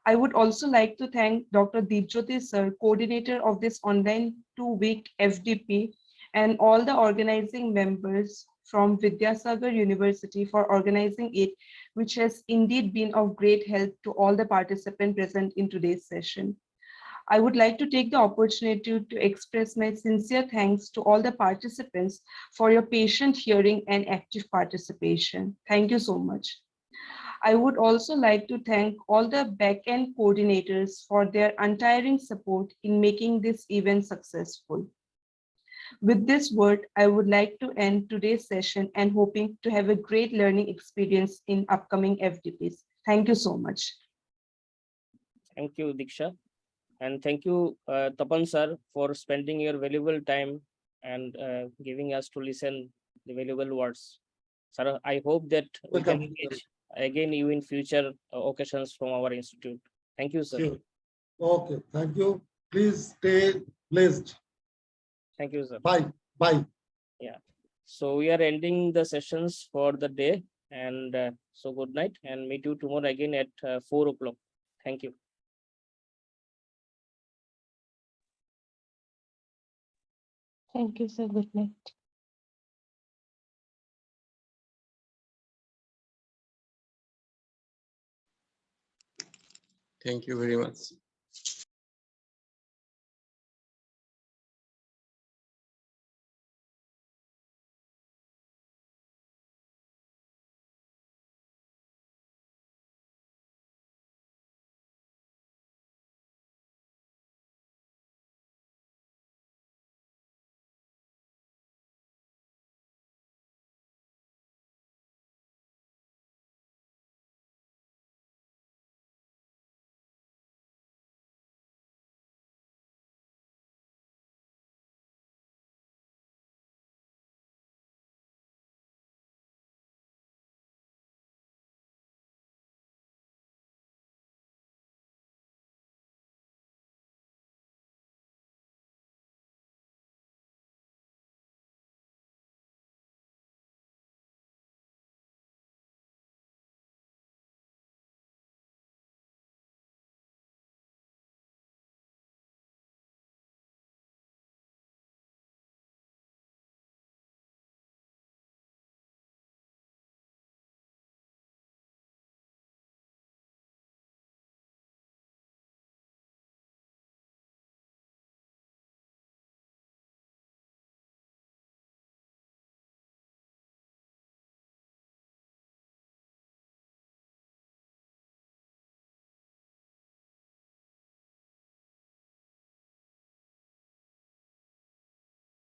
I would also like to thank Dr. Deepjyoti sir, coordinator of this online 2-week FDP, and all the organizing members from Vidyasagar University for organizing it, which has indeed been of great help to all the participants present in today's session. I would like to take the opportunity to express my sincere thanks to all the participants for your patient hearing and active participation. Thank you so much. I would also like to thank all the back-end coordinators for their untiring support in making this event successful. With this word, I would like to end today's session and hoping to have a great learning experience in upcoming FDPs. Thank you so much. Thank you, Diksha. And thank you, Tapan sir, for spending your valuable time and giving us to listen the valuable words. Sir, I hope that we can Welcome. engage again you in future occasions from our institute. Thank you, sir. Sure. Okay, thank you. Please stay blessed. Thank you, sir. Bye. Bye. Yeah. So we are ending the sessions for the day. And so good night and meet you tomorrow again at 4 o'clock. Thank you. Thank you, sir. Good night. Thank you very much.